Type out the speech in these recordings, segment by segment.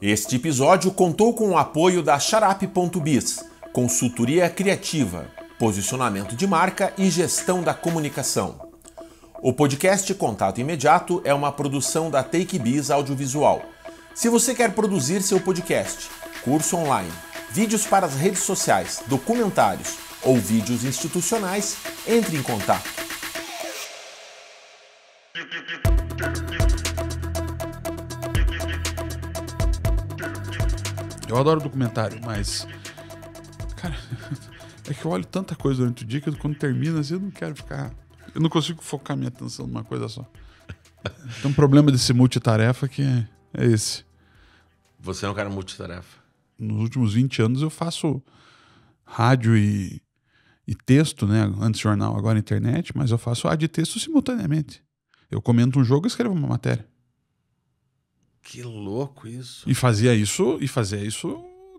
Este episódio contou com o apoio da Xarap.biz, consultoria criativa, posicionamento de marca e gestão da comunicação. O podcast Contato Imediato é uma produção da TakeBiz Audiovisual. Se você quer produzir seu podcast, curso online, vídeos para as redes sociais, documentários ou vídeos institucionais, entre em contato. Eu adoro documentário, mas... Cara, é que eu olho tanta coisa durante o dia que quando termina, assim, eu não quero ficar... Eu não consigo focar minha atenção numa coisa só. Tem um problema desse multitarefa que é esse. Você é um cara multitarefa. Nos últimos 20 anos eu faço rádio e texto, né? Antes jornal, agora internet, mas eu faço rádio e texto simultaneamente. Eu comento um jogo e escrevo uma matéria. Que louco isso. E fazia isso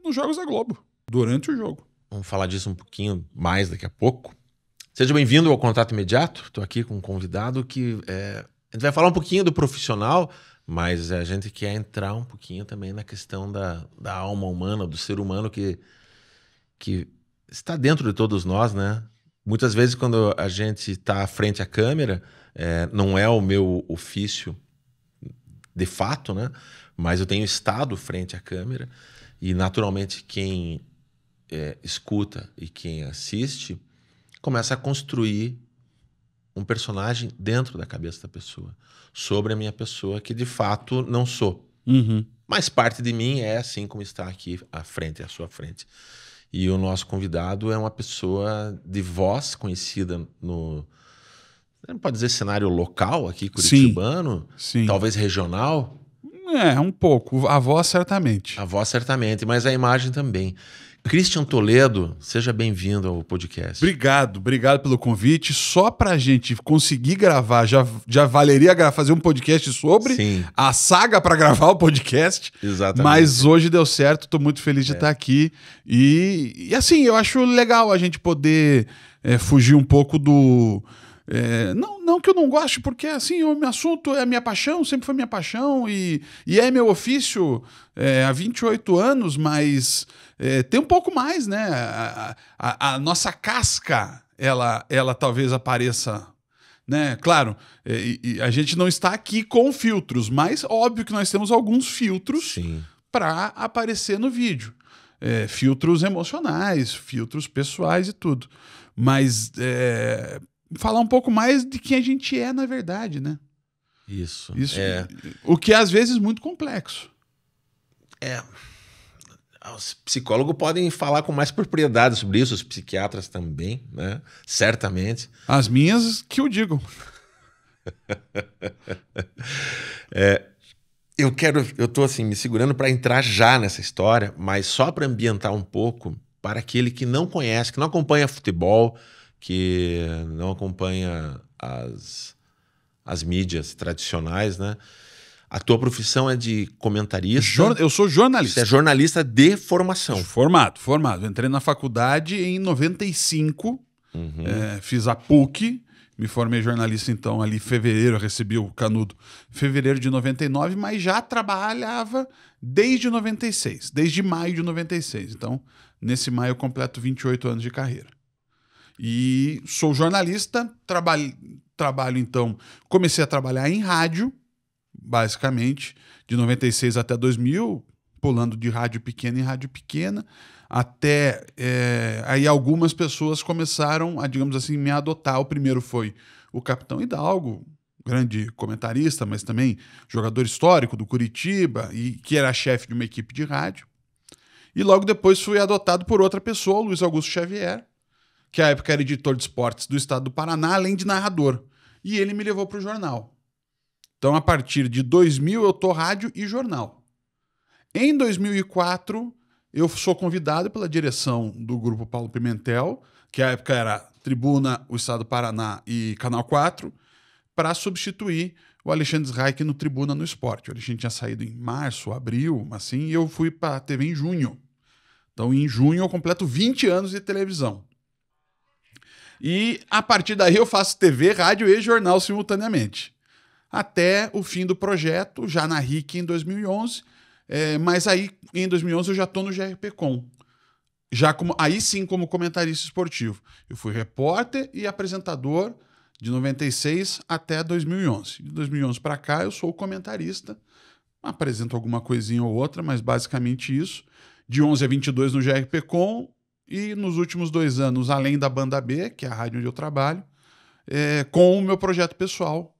nos Jogos da Globo, durante o jogo. Vamos falar disso um pouquinho mais daqui a pouco. Seja bem-vindo ao Contato Imediato. Estou aqui com um convidado que... A gente vai falar um pouquinho do profissional, mas a gente quer entrar um pouquinho também na questão da alma humana, do ser humano que está dentro de todos nós, né? Muitas vezes quando a gente está frente à câmera, não é o meu ofício de fato, né? Mas eu tenho estado frente à câmera e naturalmente quem escuta e quem assiste começa a construir um personagem dentro da cabeça da pessoa, sobre a minha pessoa, que de fato não sou. Uhum. Mas parte de mim é assim como está aqui à sua frente. E o nosso convidado é uma pessoa de voz conhecida no... Não pode dizer cenário local aqui, curitibano? Sim. Talvez regional? Um pouco. A voz, certamente. A voz, certamente, mas a imagem também. Christian Toledo, seja bem-vindo ao podcast. Obrigado pelo convite. Só pra gente conseguir gravar, já valeria fazer um podcast sobre a saga para gravar o podcast. Exatamente. Mas hoje deu certo, tô muito feliz de estar aqui. E assim, eu acho legal a gente poder fugir um pouco do... Não que eu não goste, porque assim, o meu assunto é a minha paixão, sempre foi minha paixão e é meu ofício há 28 anos, mas tem um pouco mais, né? A nossa casca, ela talvez apareça, né? Claro, a gente não está aqui com filtros, mas óbvio que nós temos alguns filtros para aparecer no vídeo. Filtros emocionais, filtros pessoais e tudo. Mas... falar um pouco mais de quem a gente é, na verdade, né? Isso. O que é, às vezes, muito complexo. Os psicólogos podem falar com mais propriedade sobre isso, os psiquiatras também, né? Certamente. As minhas que eu digo. Eu tô assim, me segurando para entrar já nessa história, mas só para ambientar um pouco para aquele que não conhece, que não acompanha futebol, que não acompanha as mídias tradicionais, né? A tua profissão é de comentarista. Eu sou jornalista. Você é jornalista de formação. Formado. Entrei na faculdade em 95, fiz a PUC, me formei jornalista então ali em fevereiro, eu recebi o canudo em fevereiro de 99, mas já trabalhava desde 96, desde maio de 96. Então, nesse maio eu completo 28 anos de carreira. E sou jornalista, trabalho então, comecei a trabalhar em rádio, basicamente, de 96 até 2000, pulando de rádio pequena em rádio pequena, até aí algumas pessoas começaram a, digamos assim, me adotar. O primeiro foi o Capitão Hidalgo, grande comentarista, mas também jogador histórico do Curitiba, e que era chefe de uma equipe de rádio. E logo depois fui adotado por outra pessoa, o Luiz Augusto Xavier, que à época era editor de esportes do estado do Paraná, além de narrador. E ele me levou para o jornal. Então, a partir de 2000, eu tô rádio e jornal. Em 2004, eu sou convidado pela direção do Grupo Paulo Pimentel, que à época era Tribuna, o estado do Paraná e Canal 4, para substituir o Alexandre Reich no Tribuna no Esporte. O Alexandre tinha saído em março, abril, assim, e eu fui para a TV em junho. Então, em junho, eu completo 20 anos de televisão. E a partir daí eu faço TV, rádio e jornal simultaneamente. Até o fim do projeto, já na RIC em 2011, Mas aí, em 2011, eu já estou no GRPcom. Aí sim, como comentarista esportivo. Eu fui repórter e apresentador de 96 até 2011. De 2011 para cá, eu sou comentarista. Apresento alguma coisinha ou outra, mas basicamente isso. De 11 a 22 no GRPcom. E nos últimos 2 anos, além da Banda B, que é a rádio onde eu trabalho, com o meu projeto pessoal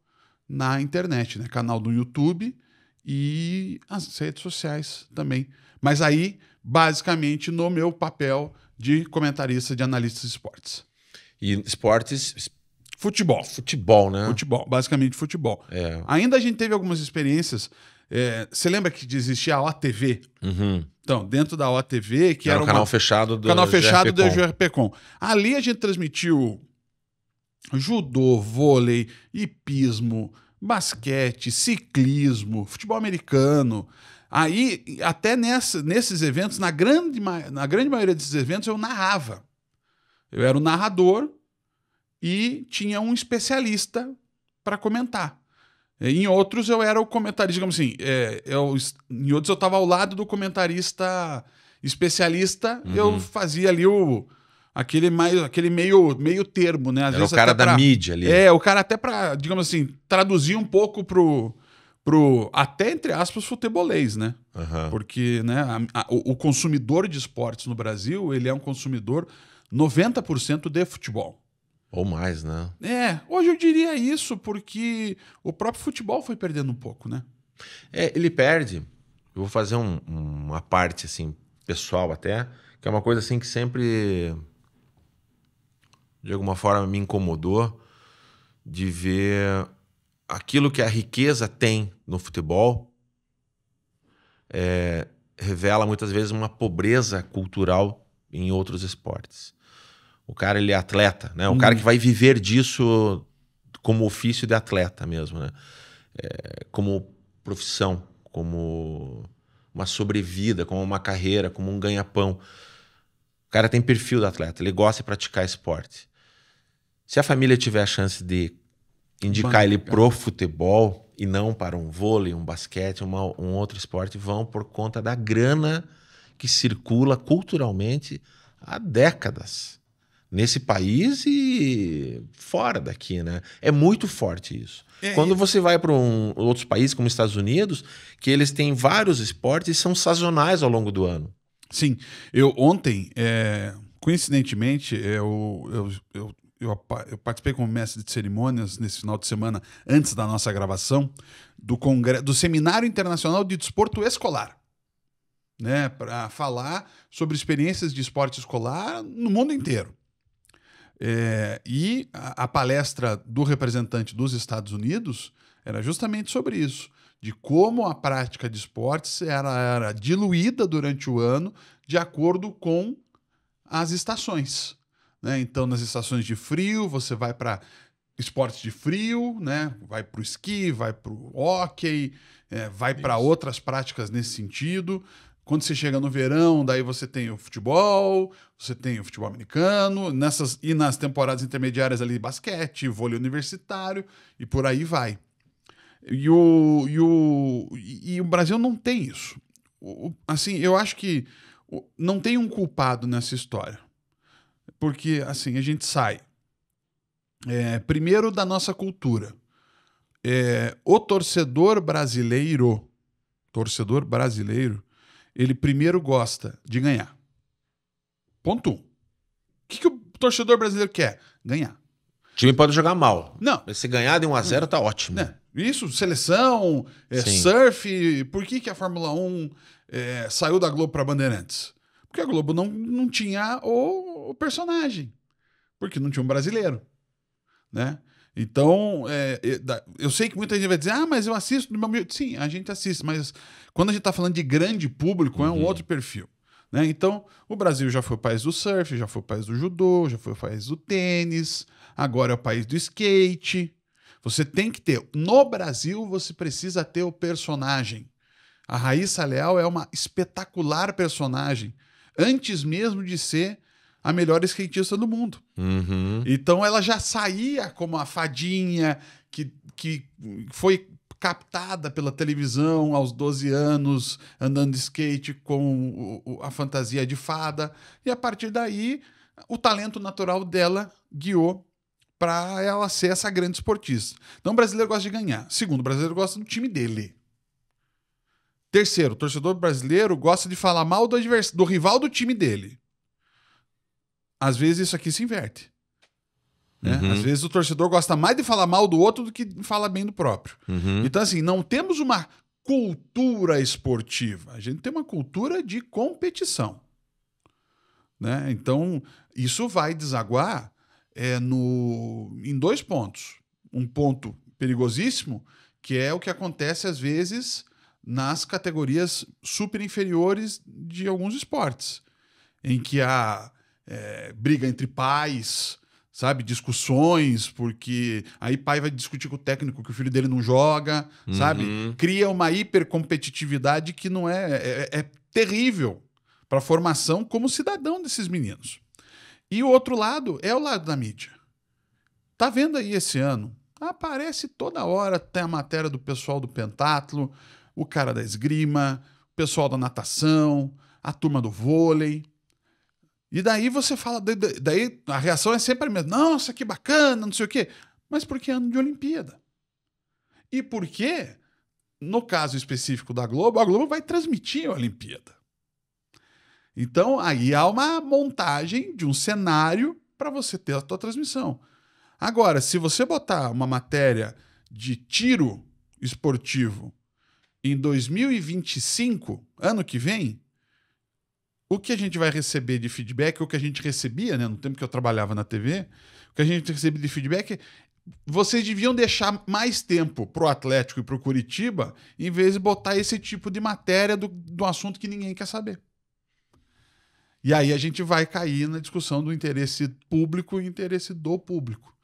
na internet, né? Canal do YouTube e as redes sociais também. Mas aí, basicamente, no meu papel de comentarista de analista de esportes. E esportes... Futebol. Futebol, né? Futebol, basicamente futebol. Ainda a gente teve algumas experiências. Você lembra que existia a OTV? Uhum. Então, dentro da OTV, que era o canal fechado do GRPcom. Ali a gente transmitiu judô, vôlei, hipismo, basquete, ciclismo, futebol americano. Aí, até nesses eventos, na grande maioria desses eventos, eu narrava. Eu era o narrador e tinha um especialista para comentar. Em outros, eu era o comentarista, digamos assim, em outros eu estava ao lado do comentarista especialista, eu fazia ali aquele meio termo, né? Às era vezes o cara da mídia ali. O cara até para, digamos assim, traduzir um pouco pro até, entre aspas, futebolês, né? Uhum. Porque, né, o consumidor de esportes no Brasil, ele é um consumidor 90% de futebol. Ou mais, né? Hoje eu diria isso porque o próprio futebol foi perdendo um pouco, né? Ele perde. Eu vou fazer uma parte, assim, pessoal até, que é uma coisa, assim, que sempre, de alguma forma, me incomodou de ver aquilo que a riqueza tem no futebol revela, muitas vezes, uma pobreza cultural em outros esportes. O cara, ele é atleta, né? O cara que vai viver disso como ofício de atleta mesmo, né? Como profissão, como uma sobrevida, como uma carreira, como um ganha-pão. O cara tem perfil de atleta, ele gosta de praticar esporte. Se a família tiver a chance de indicar ele pro futebol e não para um vôlei, um basquete, um outro esporte, vão por conta da grana que circula culturalmente há décadas. Nesse país e fora daqui, né? É muito forte isso. Quando você vai para outros países, como os Estados Unidos, que eles têm vários esportes e são sazonais ao longo do ano. Sim. Ontem, coincidentemente, eu participei como mestre de cerimônias nesse final de semana, antes da nossa gravação, do Seminário Internacional de Desporto Escolar, né? Para falar sobre experiências de esporte escolar no mundo inteiro. E a palestra do representante dos Estados Unidos era justamente sobre isso, de como a prática de esportes era diluída durante o ano de acordo com as estações, né? Então, nas estações de frio, você vai para esportes de frio, né? Vai para o esqui, vai para o hóquei, vai para outras práticas nesse sentido. Quando você chega no verão, daí você tem o futebol, você tem o futebol americano, e nas temporadas intermediárias ali, basquete, vôlei universitário, e por aí vai. E o Brasil não tem isso. Assim, eu acho que não tem um culpado nessa história. Porque, assim, a gente sai, primeiro, da nossa cultura. O torcedor brasileiro, ele primeiro gosta de ganhar. Ponto 1. O que o torcedor brasileiro quer? Ganhar. O time pode jogar mal. Não. Mas se ganhar de 1-0, tá ótimo. Isso, seleção, surf. Por que a Fórmula 1 saiu da Globo para Bandeirantes? Porque a Globo não tinha o personagem. Porque não tinha um brasileiro. Né? Então, eu sei que muita gente vai dizer, mas eu assisto do meu meio. Sim, a gente assiste, mas quando a gente está falando de grande público, é um outro perfil. Né? Então, o Brasil já foi o país do surf, já foi o país do judô, já foi o país do tênis, agora é o país do skate. Você tem que ter. No Brasil, você precisa ter o personagem. A Raíssa Leal é uma espetacular personagem, antes mesmo de ser a melhor skatista do mundo. Então ela já saía como a fadinha que foi captada pela televisão aos 12 anos, andando de skate com a fantasia de fada. E a partir daí, o talento natural dela guiou para ela ser essa grande esportista. Então, o brasileiro gosta de ganhar. Segundo, o brasileiro gosta do time dele. Terceiro, o torcedor brasileiro gosta de falar mal do rival do time dele. Às vezes isso aqui se inverte. Né? Às vezes o torcedor gosta mais de falar mal do outro do que de falar bem do próprio. Então, assim, não temos uma cultura esportiva. A gente tem uma cultura de competição. Né? Então, isso vai desaguar em 2 pontos. Um ponto perigosíssimo, que é o que acontece às vezes nas categorias super inferiores de alguns esportes, em que há briga entre pais, sabe, discussões, porque aí pai vai discutir com o técnico que o filho dele não joga, sabe? Cria uma hipercompetitividade que não é terrível para a formação como cidadão desses meninos. E o outro lado é o lado da mídia. Tá vendo aí esse ano? Aparece toda hora, tem a matéria do pessoal do pentatlo, o cara da esgrima, o pessoal da natação, a turma do vôlei. E daí você fala, daí a reação é sempre a mesma. Nossa, que bacana, não sei o quê. Mas por que ano de Olimpíada? E por que, no caso específico da Globo, a Globo vai transmitir a Olimpíada? Então, aí há uma montagem de um cenário para você ter a tua transmissão. Agora, se você botar uma matéria de tiro esportivo em 2025, ano que vem, o que a gente vai receber de feedback, o que a gente recebia, né, no tempo que eu trabalhava na TV, o que a gente recebia de feedback, vocês deviam deixar mais tempo pro Atlético e pro Curitiba, em vez de botar esse tipo de matéria do assunto que ninguém quer saber. E aí a gente vai cair na discussão do interesse público e interesse do público.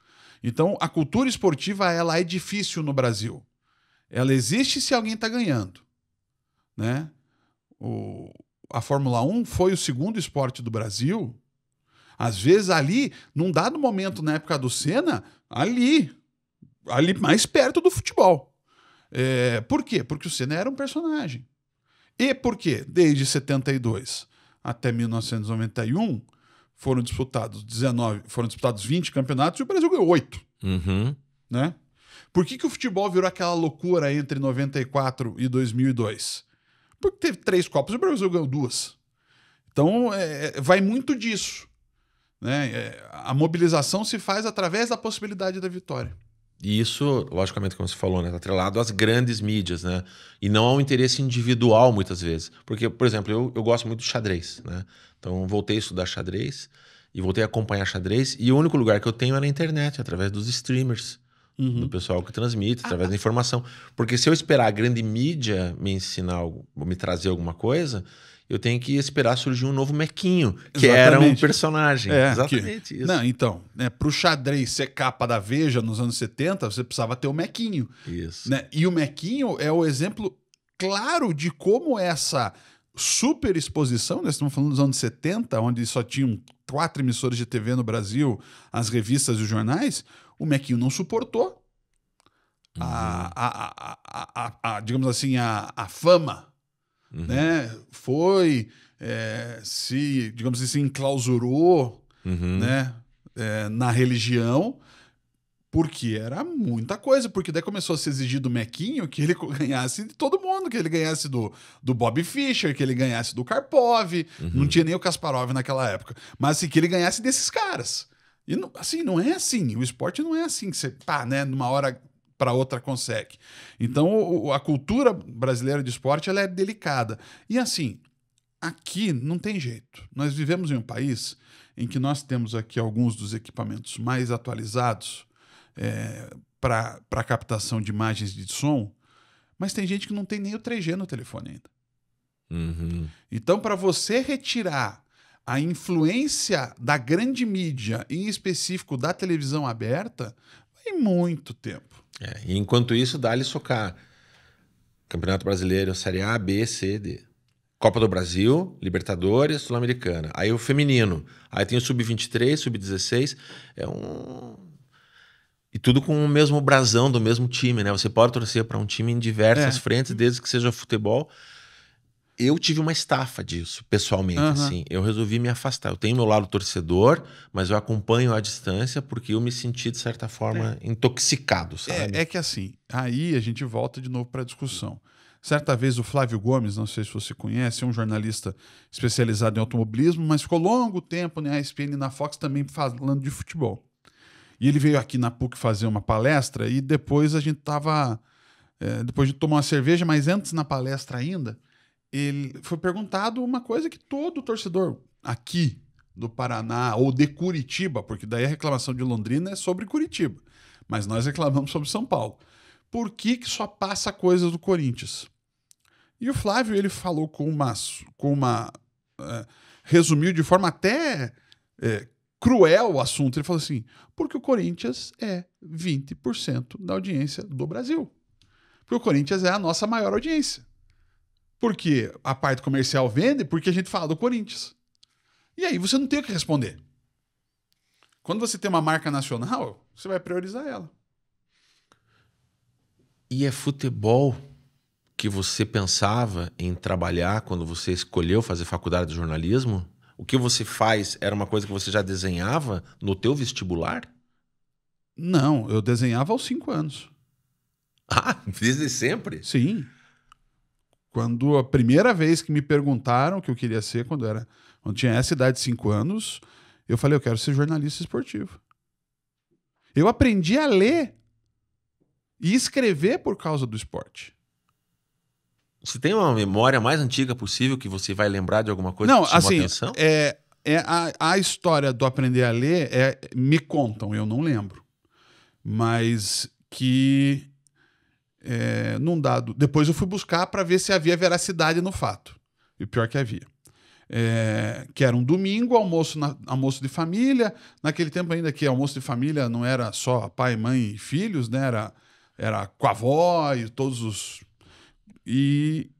Então, a cultura esportiva, ela é difícil no Brasil. Ela existe se alguém está ganhando, né? A Fórmula 1 foi o segundo esporte do Brasil. Às vezes ali, num dado momento na época do Senna, ali mais perto do futebol. Por quê? Porque o Senna era um personagem. E por quê? Desde 72 até 1991 foram disputados 20 campeonatos e o Brasil ganhou 8. Né? Por que o futebol virou aquela loucura entre 94 e 2002? Porque teve 3 Copas e o Brasil ganhou 2. Então, vai muito disso. Né? A mobilização se faz através da possibilidade da vitória. E isso, logicamente, como você falou, né, tá atrelado às grandes mídias, né? E não ao interesse individual, muitas vezes. Porque, por exemplo, eu gosto muito de xadrez, né? Então, voltei a estudar xadrez e voltei a acompanhar xadrez. E o único lugar que eu tenho é na internet, através dos streamers. Do pessoal que transmite, através da informação. Porque se eu esperar a grande mídia me ensinar algo, me trazer alguma coisa, eu tenho que esperar surgir um novo Mequinho, que era um personagem. Exatamente isso. Não, então, né, pro xadrez ser capa da Veja nos anos 70, você precisava ter o Mequinho. Isso. Né? E o Mequinho é o exemplo claro de como essa super exposição, nós estamos falando dos anos 70, onde só tinham 4 emissoras de TV no Brasil, as revistas e os jornais, o Mequinho não suportou digamos assim, a fama, né? Foi, digamos assim, enclausurou, né? Na religião, porque era muita coisa, porque daí começou a se exigir do Mequinho que ele ganhasse de todo mundo, que ele ganhasse do Bob Fischer, que ele ganhasse do Karpov, não tinha nem o Kasparov naquela época, mas assim, que ele ganhasse desses caras. E assim, não é assim, o esporte não é assim, que você, né, numa hora para outra consegue. Então, a cultura brasileira de esporte, ela é delicada. E assim, aqui não tem jeito. Nós vivemos em um país em que nós temos aqui alguns dos equipamentos mais atualizados para captação de imagens e de som, mas tem gente que não tem nem o 3G no telefone ainda. Então, para você retirar a influência da grande mídia, em específico da televisão aberta, vai muito tempo. E enquanto isso, dá-lhe socar. Campeonato Brasileiro, Série A, B, C, D. Copa do Brasil, Libertadores, Sul-Americana. Aí o feminino. Aí tem o Sub-23, Sub-16. E tudo com o mesmo brasão do mesmo time, né? Você pode torcer para um time em diversas frentes, desde que seja futebol. Eu tive uma estafa disso, pessoalmente, assim. Eu resolvi me afastar. Eu tenho meu lado torcedor, mas eu acompanho à distância porque eu me senti, de certa forma, intoxicado, sabe? É que assim, aí a gente volta de novo para a discussão. Certa vez o Flávio Gomes, não sei se você conhece, é um jornalista especializado em automobilismo, mas ficou longo tempo na ESPN e na Fox também falando de futebol. E ele veio aqui na PUC fazer uma palestra e depois a gente tava... depois de tomar uma cerveja, mas antes na palestra ainda, ele foi perguntado uma coisa que todo torcedor aqui do Paraná ou de Curitiba, porque daí a reclamação de Londrina é sobre Curitiba, mas nós reclamamos sobre São Paulo. Por que só passa coisa do Corinthians? E o Flávio, ele falou resumiu de forma até cruel o assunto. Ele falou assim, porque o Corinthians é 20% da audiência do Brasil. Porque o Corinthians é a nossa maior audiência. Porque a parte comercial vende porque a gente fala do Corinthians. E aí você não tem o que responder. Quando você tem uma marca nacional, você vai priorizar ela. E é futebol que você pensava em trabalhar quando você escolheu fazer faculdade de jornalismo? O que você faz era uma coisa que você já desenhava no teu vestibular? Não, eu desenhava aos 5 anos. Ah, desde sempre? Sim. Quando a primeira vez que me perguntaram o que eu queria ser, quando tinha essa idade de 5 anos, eu falei, eu quero ser jornalista esportivo. Eu aprendi a ler e escrever por causa do esporte. Você tem uma memória mais antiga possível que você vai lembrar de alguma coisa Não, que te chamou assim, atenção? a história do aprender a ler, me contam, eu não lembro. Mas que num dado... Depois eu fui buscar para ver se havia veracidade no fato. E o pior que havia. Que era um domingo, almoço de família. Naquele tempo ainda que almoço de família não era só pai, mãe e filhos, né? Era com a avó e todos os... E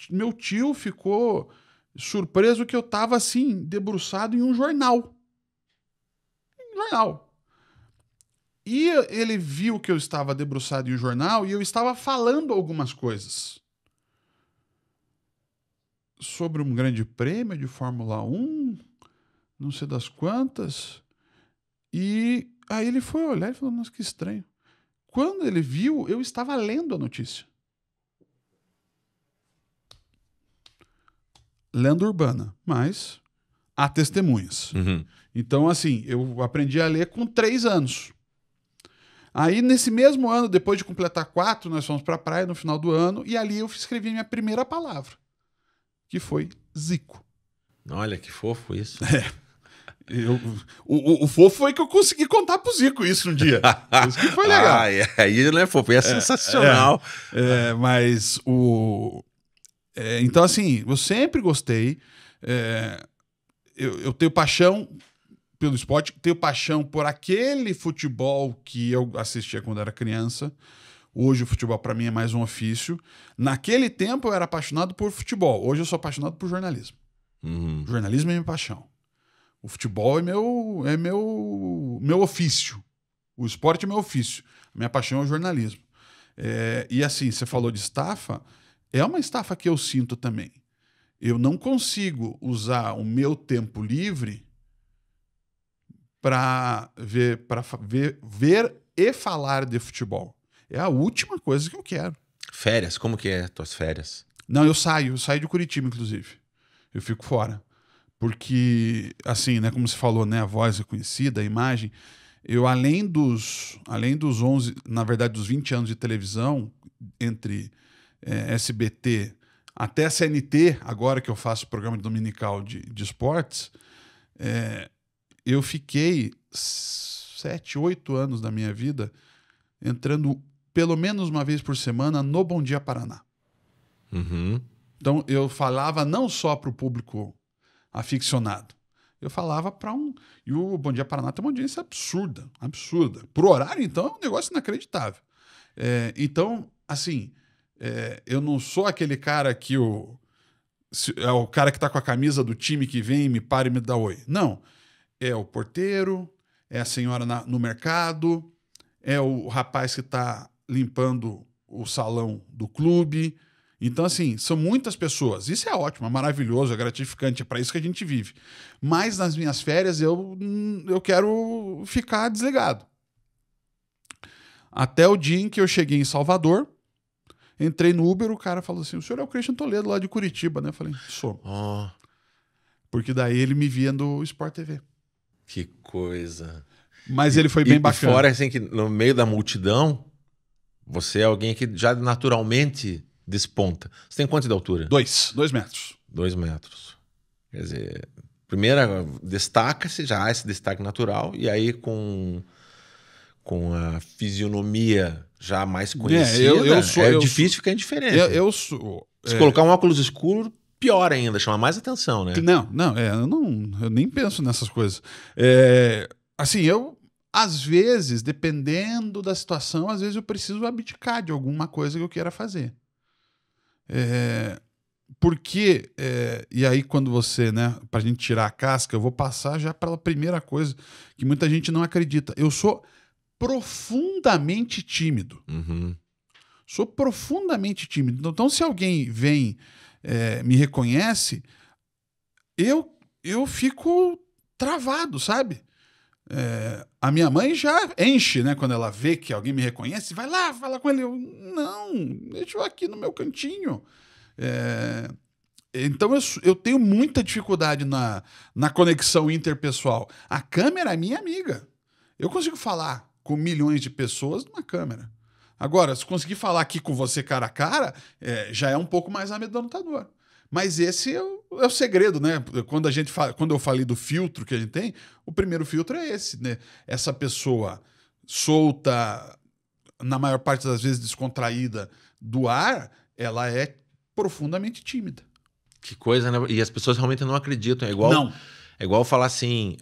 meu tio ficou surpreso que eu estava assim, debruçado em um jornal. E ele viu que eu estava debruçado em um jornal e eu estava falando algumas coisas. Sobre um grande prêmio de Fórmula 1, não sei das quantas. E aí ele foi olhar e falou, nossa, que estranho. Quando ele viu, eu estava lendo a notícia. Lenda urbana, mas há testemunhas. Uhum. Então, assim, eu aprendi a ler com 3 anos. Aí, nesse mesmo ano, depois de completar 4, nós fomos para a praia no final do ano, e ali eu escrevi minha primeira palavra, que foi Zico. Olha, que fofo isso. O fofo foi que eu consegui contar pro Zico isso um dia. Isso que foi legal. Aí não é fofo, é sensacional. Mas então, assim, eu sempre gostei. Eu tenho paixão pelo esporte, tenho paixão por aquele futebol que eu assistia quando era criança. Hoje o futebol para mim é mais um ofício. Naquele tempo eu era apaixonado por futebol. Hoje eu sou apaixonado por jornalismo. Uhum. O jornalismo é minha paixão. O futebol é meu ofício. O esporte é meu ofício. A minha paixão é o jornalismo. E assim, você falou de estafa, é uma estafa que eu sinto também. Eu não consigo usar o meu tempo livre para ver e falar de futebol. É a última coisa que eu quero. Férias, como que é tuas férias? Não, eu saio de Curitiba, inclusive. Eu fico fora. Porque, assim, né, como você falou, né, a voz é conhecida, a imagem, eu além dos 11, na verdade, dos 20 anos de televisão, entre SBT até a CNT, agora que eu faço o programa dominical de esportes, eu fiquei 7, 8 anos da minha vida entrando pelo menos uma vez por semana no Bom Dia Paraná. Uhum. Então, eu falava não só para o público aficionado, eu falava para um... E o Bom Dia Paraná tem uma audiência absurda. Por horário, então, é um negócio inacreditável. Então, assim, eu não sou aquele cara que é o cara que está com a camisa do time que vem, me para e me dá oi. Não. É o porteiro, é a senhora no mercado, é o rapaz que está limpando o salão do clube. Então, assim, são muitas pessoas. Isso é ótimo, é maravilhoso, é gratificante, é para isso que a gente vive. Mas nas minhas férias eu quero ficar desligado. Até o dia em que eu cheguei em Salvador, entrei no Uber, o cara falou assim, o senhor é o Christian Toledo lá de Curitiba, né? Eu falei, sou. Oh, Porque daí ele me via no Sport TV. que coisa. Mas ele foi bem bacana. E fora, assim, que no meio da multidão, você é alguém que já naturalmente desponta. Você tem quanto de altura? 2 metros. 2 metros. Quer dizer, primeiro destaca-se já esse destaque natural, e aí com a fisionomia já mais conhecida, difícil ficar indiferente. Eu sou. Se colocar um óculos escuro, pior ainda, chama mais atenção, né? Eu nem penso nessas coisas. Assim, às vezes, dependendo da situação, às vezes eu preciso abdicar de alguma coisa que eu queira fazer. Porque, e aí quando você, né, pra gente tirar a casca, eu vou passar já pela primeira coisa que muita gente não acredita. Eu sou profundamente tímido. Uhum. Sou profundamente tímido. Então, se alguém vem, me reconhece, eu fico travado, sabe? A minha mãe já enche, né? Quando ela vê que alguém me reconhece, vai lá, fala com ele. Não, deixa eu aqui no meu cantinho. Então eu tenho muita dificuldade na conexão interpessoal. A câmera é minha amiga. Eu consigo falar com milhões de pessoas numa câmera. Agora, se conseguir falar aqui com você cara a cara, já é um pouco mais amedrontador. Mas esse é o segredo, né? Quando eu falei do filtro que a gente tem, o primeiro filtro é esse, né? Essa pessoa solta, na maior parte das vezes descontraída do ar, ela é profundamente tímida. Que coisa, né? E as pessoas realmente não acreditam. É igual falar assim...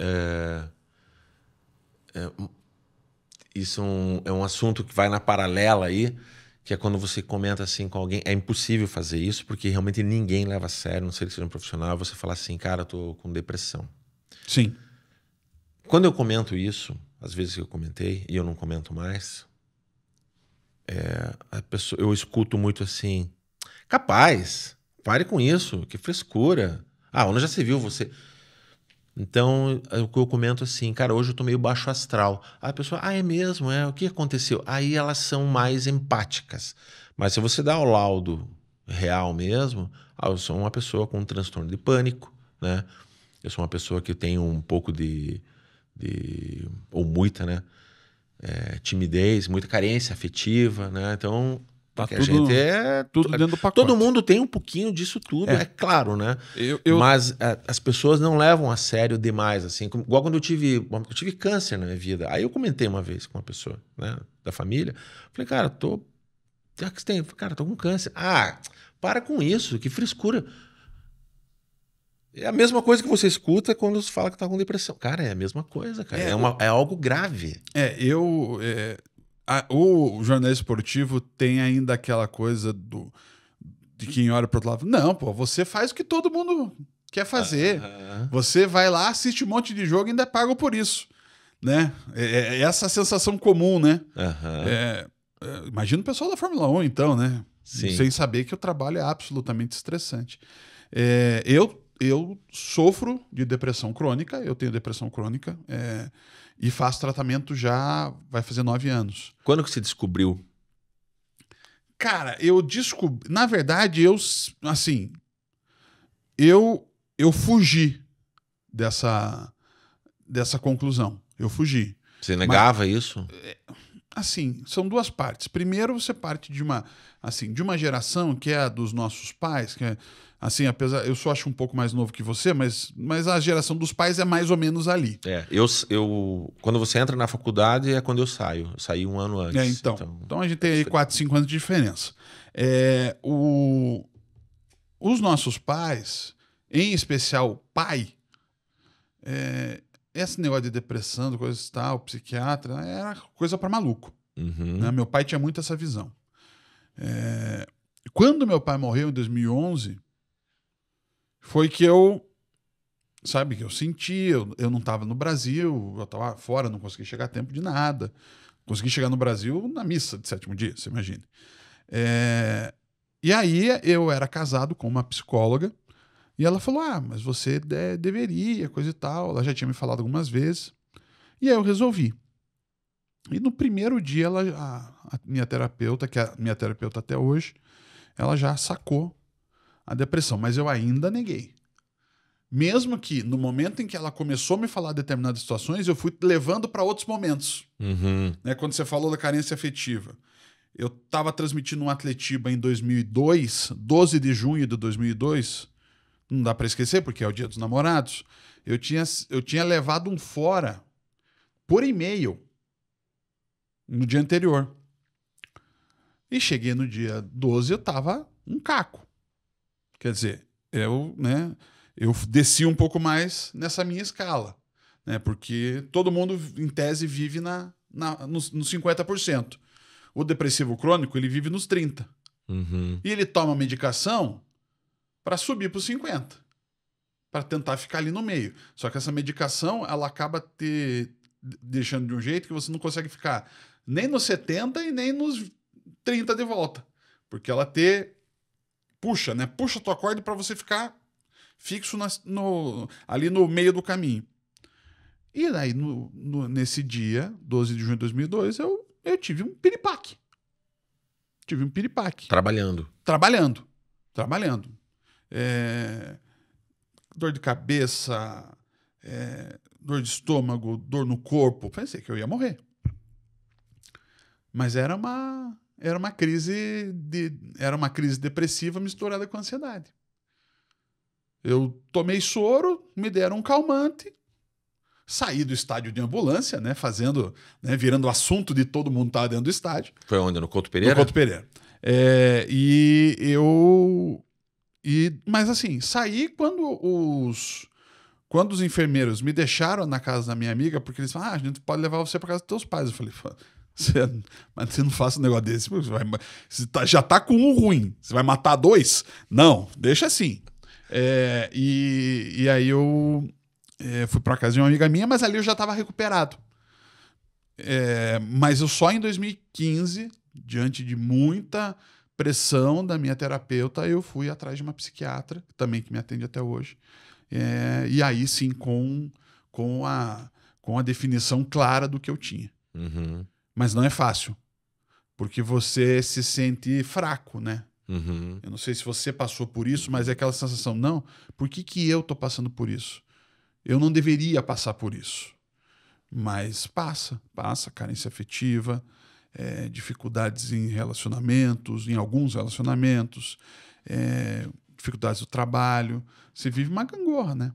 isso é um assunto que vai na paralela aí, que é quando você comenta assim com alguém, é impossível fazer isso, porque realmente ninguém leva a sério, não sei que seja um profissional, você fala assim, cara, eu tô com depressão. Sim. Quando eu comento isso, às vezes eu comentei, e eu não comento mais, eu escuto muito assim, capaz, pare com isso, que frescura. Onde já se viu você... Então, eu comento assim, cara, hoje eu tô meio baixo astral. A pessoa, é mesmo? O que aconteceu? Aí elas são mais empáticas. Mas se você dá o laudo real mesmo, eu sou uma pessoa com um transtorno de pânico, né? Eu sou uma pessoa que tem um pouco ou muita, né? Timidez, muita carência afetiva, né? Então... Tá a gente tudo dentro do pacote. Todo mundo tem um pouquinho disso tudo, é claro, né? Mas as pessoas não levam a sério demais, assim. Igual quando eu tive câncer na minha vida. Aí eu comentei uma vez com uma pessoa, né, da família. Falei, cara, tô com câncer. Para com isso, que frescura. É a mesma coisa que você escuta quando você fala que tá com depressão. Cara, é a mesma coisa, cara. É algo grave. O jornalismo esportivo tem ainda aquela coisa de quem olha para outro lado. Não, pô, você faz o que todo mundo quer fazer. Você vai lá, assiste um monte de jogo e ainda é pago por isso. Né? É essa sensação comum, né? Imagina o pessoal da Fórmula 1, então, né? Sim. Sem saber que o trabalho é absolutamente estressante. Eu sofro de depressão crônica, eu tenho depressão crônica, e faço tratamento já vai fazer 9 anos. Quando que você descobriu? Cara, eu descobri... Na verdade, eu fugi dessa conclusão. Eu fugi. Você negava isso? Assim, são duas partes. Primeiro, você parte de uma geração que é a dos nossos pais, que é, assim, apesar, eu só acho um pouco mais novo que você, mas a geração dos pais é mais ou menos ali. Quando você entra na faculdade é quando eu saio. Eu saí 1 ano antes. Então a gente tem aí 4, 5 anos de diferença. Os nossos pais, em especial pai, esse negócio de depressão, coisas tal, psiquiatra, era coisa para maluco. Uhum. Né? Meu pai tinha muito essa visão. Quando meu pai morreu em 2011, foi que eu sabe, que eu senti, eu não estava no Brasil, eu estava fora, não consegui chegar a tempo de nada. Consegui chegar no Brasil na missa de 7º dia, você imagina. E aí eu era casado com uma psicóloga e ela falou, mas você deveria, coisa e tal. Ela já tinha me falado algumas vezes. E aí eu resolvi. E no primeiro dia, a minha terapeuta, que é a minha terapeuta até hoje, ela já sacou a depressão, mas eu ainda neguei. Mesmo que no momento em que ela começou a me falar de determinadas situações, eu fui levando para outros momentos. Né? Quando você falou da carência afetiva, eu estava transmitindo um Atletiba em 2002, 12 de junho de 2002, não dá para esquecer, porque é o Dia dos Namorados. Eu tinha levado um fora por e-mail no dia anterior. E cheguei no dia 12, eu tava um caco. Quer dizer, eu desci um pouco mais nessa minha escala, né? Porque todo mundo, em tese, vive nos 50%. O depressivo crônico, ele vive nos 30%. E ele toma medicação para subir para os 50%, para tentar ficar ali no meio. Só que essa medicação, ela acaba deixando de um jeito que você não consegue ficar nem nos 70 e nem nos 30 de volta. Porque ela puxa, né? Puxa a tua corda para você ficar fixo ali no meio do caminho. E daí, nesse dia, 12 de junho de 2002, eu tive um piripaque. Trabalhando. Dor de cabeça, dor de estômago, dor no corpo. Pensei que eu ia morrer. Mas era uma crise depressiva misturada com ansiedade. Eu tomei soro, me deram um calmante, saí do estádio de ambulância, né, virando assunto de todo mundo que estava dentro do estádio. Foi onde? No Couto Pereira? No Couto Pereira. Mas assim, saí quando os enfermeiros me deixaram na casa da minha amiga, porque eles falaram, a gente pode levar você para casa dos teus pais. Eu falei, mas você não faça um negócio desse, já tá com um ruim, você vai matar 2? Não, deixa assim. E aí eu fui para casa de uma amiga minha, mas ali eu já estava recuperado. Mas eu só em 2015, diante de muita pressão da minha terapeuta, eu fui atrás de uma psiquiatra, também que me atende até hoje. E aí sim, com a definição clara do que eu tinha. Mas não é fácil, porque você se sente fraco, né? Eu não sei se você passou por isso, mas é aquela sensação, não, por que eu tô passando por isso? Eu não deveria passar por isso. Mas passa, carência afetiva, dificuldades em relacionamentos, em alguns relacionamentos, dificuldades do trabalho. Você vive uma gangorra, né?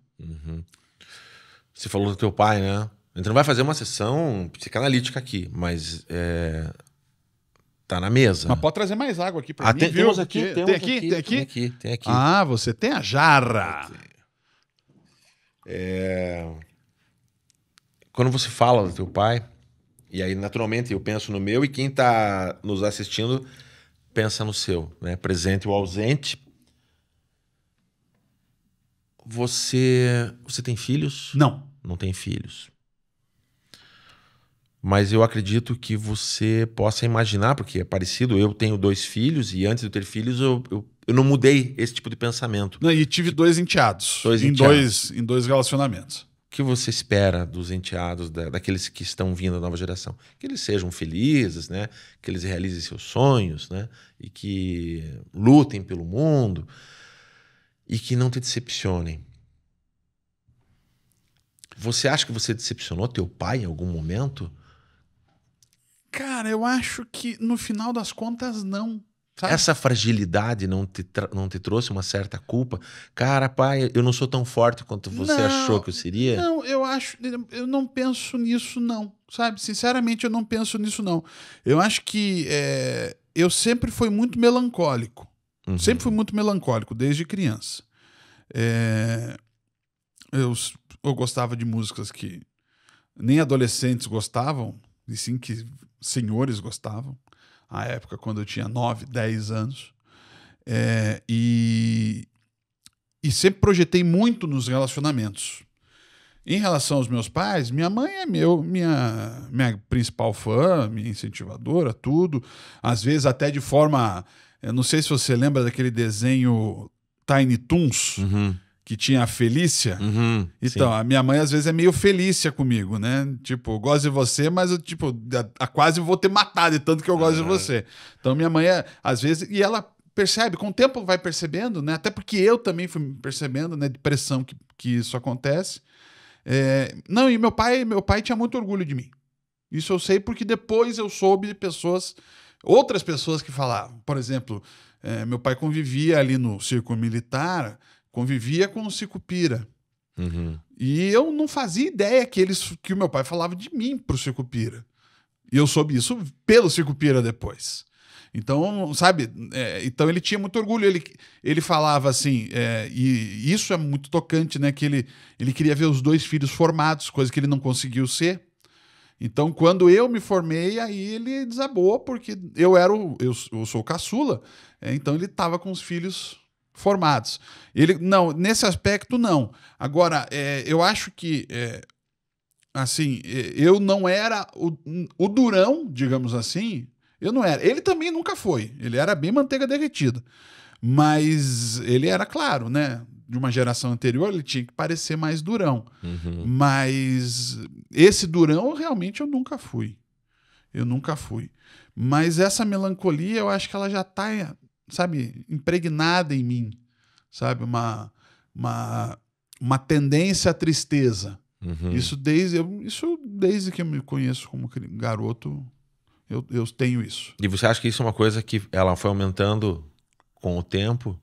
Você falou do teu pai, né? A gente não vai fazer uma sessão psicanalítica aqui, mas tá na mesa. Mas pode trazer mais água aqui para mim, viu? Temos aqui, tem aqui. Ah, você tem a jarra. Quando você fala do teu pai, e aí naturalmente eu penso no meu, e quem tá nos assistindo pensa no seu, né? Presente ou ausente. Você tem filhos? Não. Não tem filhos. Mas eu acredito que você possa imaginar, porque é parecido, eu tenho 2 filhos e antes de ter filhos eu não mudei esse tipo de pensamento. Não, e tive 2 enteados. Em dois relacionamentos. O que você espera dos enteados, daqueles que estão vindo da nova geração? Que eles sejam felizes, né? Que eles realizem seus sonhos, né? E que lutem pelo mundo e que não te decepcionem. Você acha que você decepcionou teu pai em algum momento? Cara, eu acho que no final das contas não. Sabe? Essa fragilidade não te trouxe uma certa culpa? Cara, pai, eu não sou tão forte quanto você achou que eu seria? Não, eu não penso nisso não, sabe? Sinceramente, eu não penso nisso não. Eu acho que eu sempre fui muito melancólico. Sempre fui muito melancólico, desde criança. Eu gostava de músicas que nem adolescentes gostavam, e sim que senhores gostavam. À época, quando eu tinha 9, 10 anos. E e sempre projetei muito nos relacionamentos. Em relação aos meus pais, minha mãe é minha principal fã, minha incentivadora, tudo. Às vezes até de forma... Eu não sei se você lembra daquele desenho Tiny Toons, que tinha a Felícia. Então, a minha mãe às vezes é meio Felícia comigo, né? Tipo, eu gosto de você, mas eu quase vou ter matado de tanto que eu gosto de você. Então, minha mãe às vezes... E ela percebe, com o tempo vai percebendo, né? Até porque eu também fui percebendo, né? De pressão que isso acontece. Não, e meu pai tinha muito orgulho de mim. Isso eu sei porque depois eu soube de outras pessoas que falavam. Por exemplo, meu pai convivia ali no círculo militar, convivia com o Sicupira. E eu não fazia ideia que o meu pai falava de mim pro Sicupira. E eu soube isso pelo Sicupira depois. Então, sabe, então ele tinha muito orgulho, ele falava assim, e isso é muito tocante, né, que ele queria ver os 2 filhos formados, coisa que ele não conseguiu ser. Então, quando eu me formei, aí ele desabou, porque eu sou o caçula, então ele estava com os filhos formados. Não, nesse aspecto, não. Agora, eu acho que, assim, eu não era o durão, digamos assim. Eu não era. Ele também nunca foi. Ele era bem manteiga derretida. Mas ele era, claro, né? De uma geração anterior, ele tinha que parecer mais durão. Mas esse durão, realmente, eu nunca fui. Eu nunca fui. Mas essa melancolia, eu acho que ela já está, sabe, impregnada em mim. Sabe? Uma tendência à tristeza. Isso desde que eu me conheço como garoto... Eu tenho isso. E você acha que isso é uma coisa que ela foi aumentando com o tempo?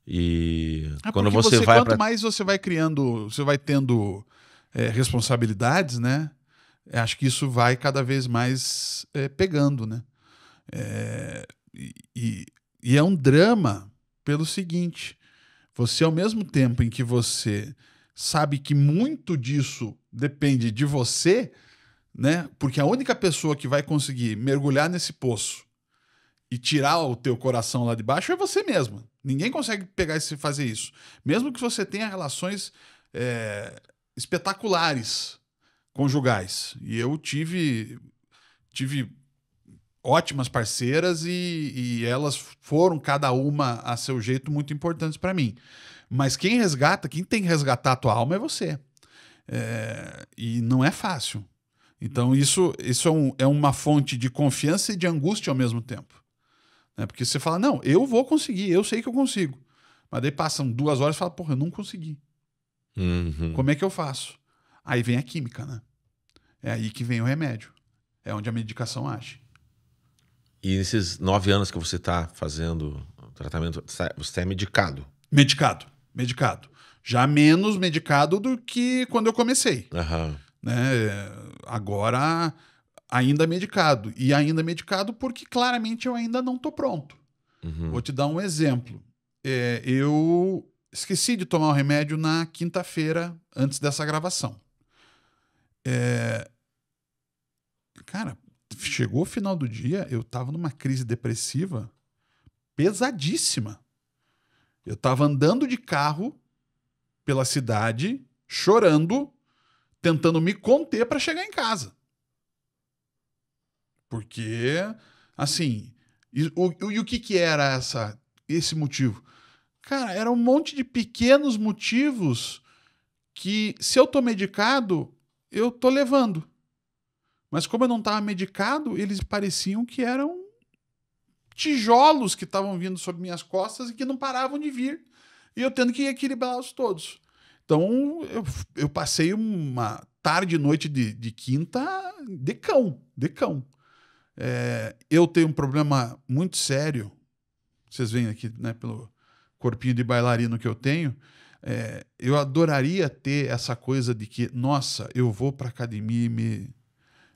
E quando você vai quanto mais você vai criando, você vai tendo responsabilidades, né? Acho que isso vai cada vez mais pegando, né? E é um drama pelo seguinte: você, ao mesmo tempo em que você sabe que muito disso depende de você, né? Porque a única pessoa que vai conseguir mergulhar nesse poço e tirar o teu coração lá de baixo é você mesmo. Ninguém consegue pegar e fazer isso. Mesmo que você tenha relações espetaculares conjugais. E eu tive ótimas parceiras e elas foram, cada uma a seu jeito, muito importantes para mim. Mas quem tem que resgatar a tua alma é você. E não é fácil. Então, isso é uma fonte de confiança e de angústia ao mesmo tempo. Né? Porque você fala, não, eu vou conseguir, eu sei que eu consigo. Mas daí passam 2 horas e fala, porra, eu não consegui. Como é que eu faço? Aí vem a química, né? É aí que vem o remédio. É onde a medicação age. E nesses 9 anos que você está fazendo o tratamento, você é medicado? Medicado. Já menos medicado do que quando eu comecei. Né? Agora ainda medicado. E ainda medicado porque claramente eu ainda não estou pronto. Vou te dar um exemplo. Eu esqueci de tomar o remédio na quinta-feira antes dessa gravação. Cara, chegou o final do dia, eu estava numa crise depressiva pesadíssima. Eu estava andando de carro pela cidade, chorando, tentando me conter para chegar em casa. Porque, assim... E o que era esse motivo? Cara, era um monte de pequenos motivos que, se eu tô medicado, eu tô levando. Mas como eu não estava medicado, eles pareciam que eram tijolos que estavam vindo sobre minhas costas e que não paravam de vir. E eu tendo que equilibrá-los todos. Então, eu passei uma tarde e noite de quinta de cão. Eu tenho um problema muito sério. Vocês veem aqui, né, pelo corpinho de bailarino que eu tenho. Eu adoraria ter essa coisa de que, nossa, eu vou pra academia e me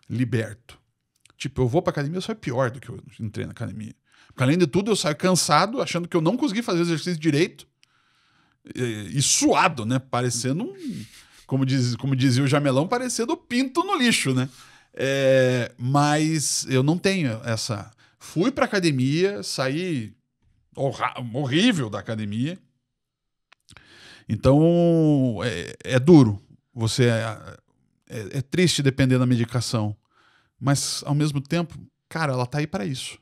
liberto. Tipo, eu vou pra academia, eu saio pior do que eu entrei na academia. Porque, além de tudo, eu saio cansado, achando que eu não consegui fazer o exercício direito. E suado, né? Parecendo como dizia o Jamelão, parecendo pinto no lixo, né? Mas eu não tenho essa... Fui pra academia, saí horrível da academia. Então, é duro. Você é triste depender da medicação. Mas, ao mesmo tempo, cara, ela tá aí para isso.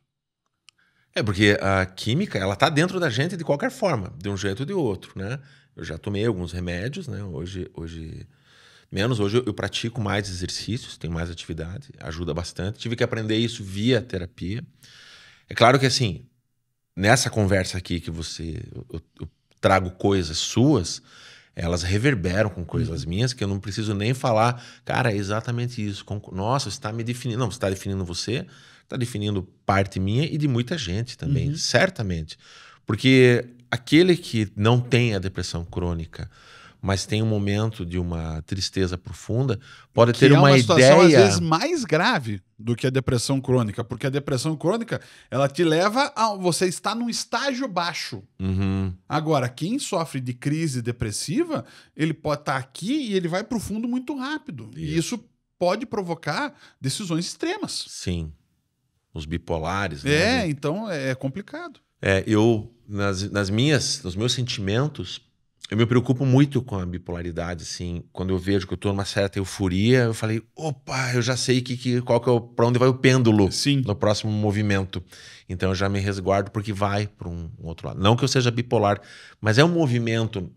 Porque a química, ela tá dentro da gente de qualquer forma, de um jeito ou de outro, né? Eu já tomei alguns remédios, né? Hoje menos. Hoje eu pratico mais exercícios, tenho mais atividade, ajuda bastante. Tive que aprender isso via terapia. É claro que, assim, nessa conversa aqui que eu trago coisas suas, elas reverberam com coisas minhas que eu não preciso nem falar, cara, é exatamente isso. Nossa, você está me definindo. Não, você está definindo você, está definindo parte minha e de muita gente também, certamente. Porque aquele que não tem a depressão crônica, mas tem um momento de uma tristeza profunda, pode ter uma situação, ideia... às vezes, mais grave do que a depressão crônica, porque a depressão crônica, ela te leva a você estar num estágio baixo. Agora, quem sofre de crise depressiva, ele pode estar aqui e ele vai para o fundo muito rápido. E isso pode provocar decisões extremas. Sim. Os bipolares. Né? Então é complicado. Eu, nos meus sentimentos, eu me preocupo muito com a bipolaridade, assim. Quando eu vejo que eu tô numa certa euforia, eu falei, opa, eu já sei pra onde vai o pêndulo no próximo movimento. Então eu já me resguardo porque vai para um outro lado. Não que eu seja bipolar, mas é um movimento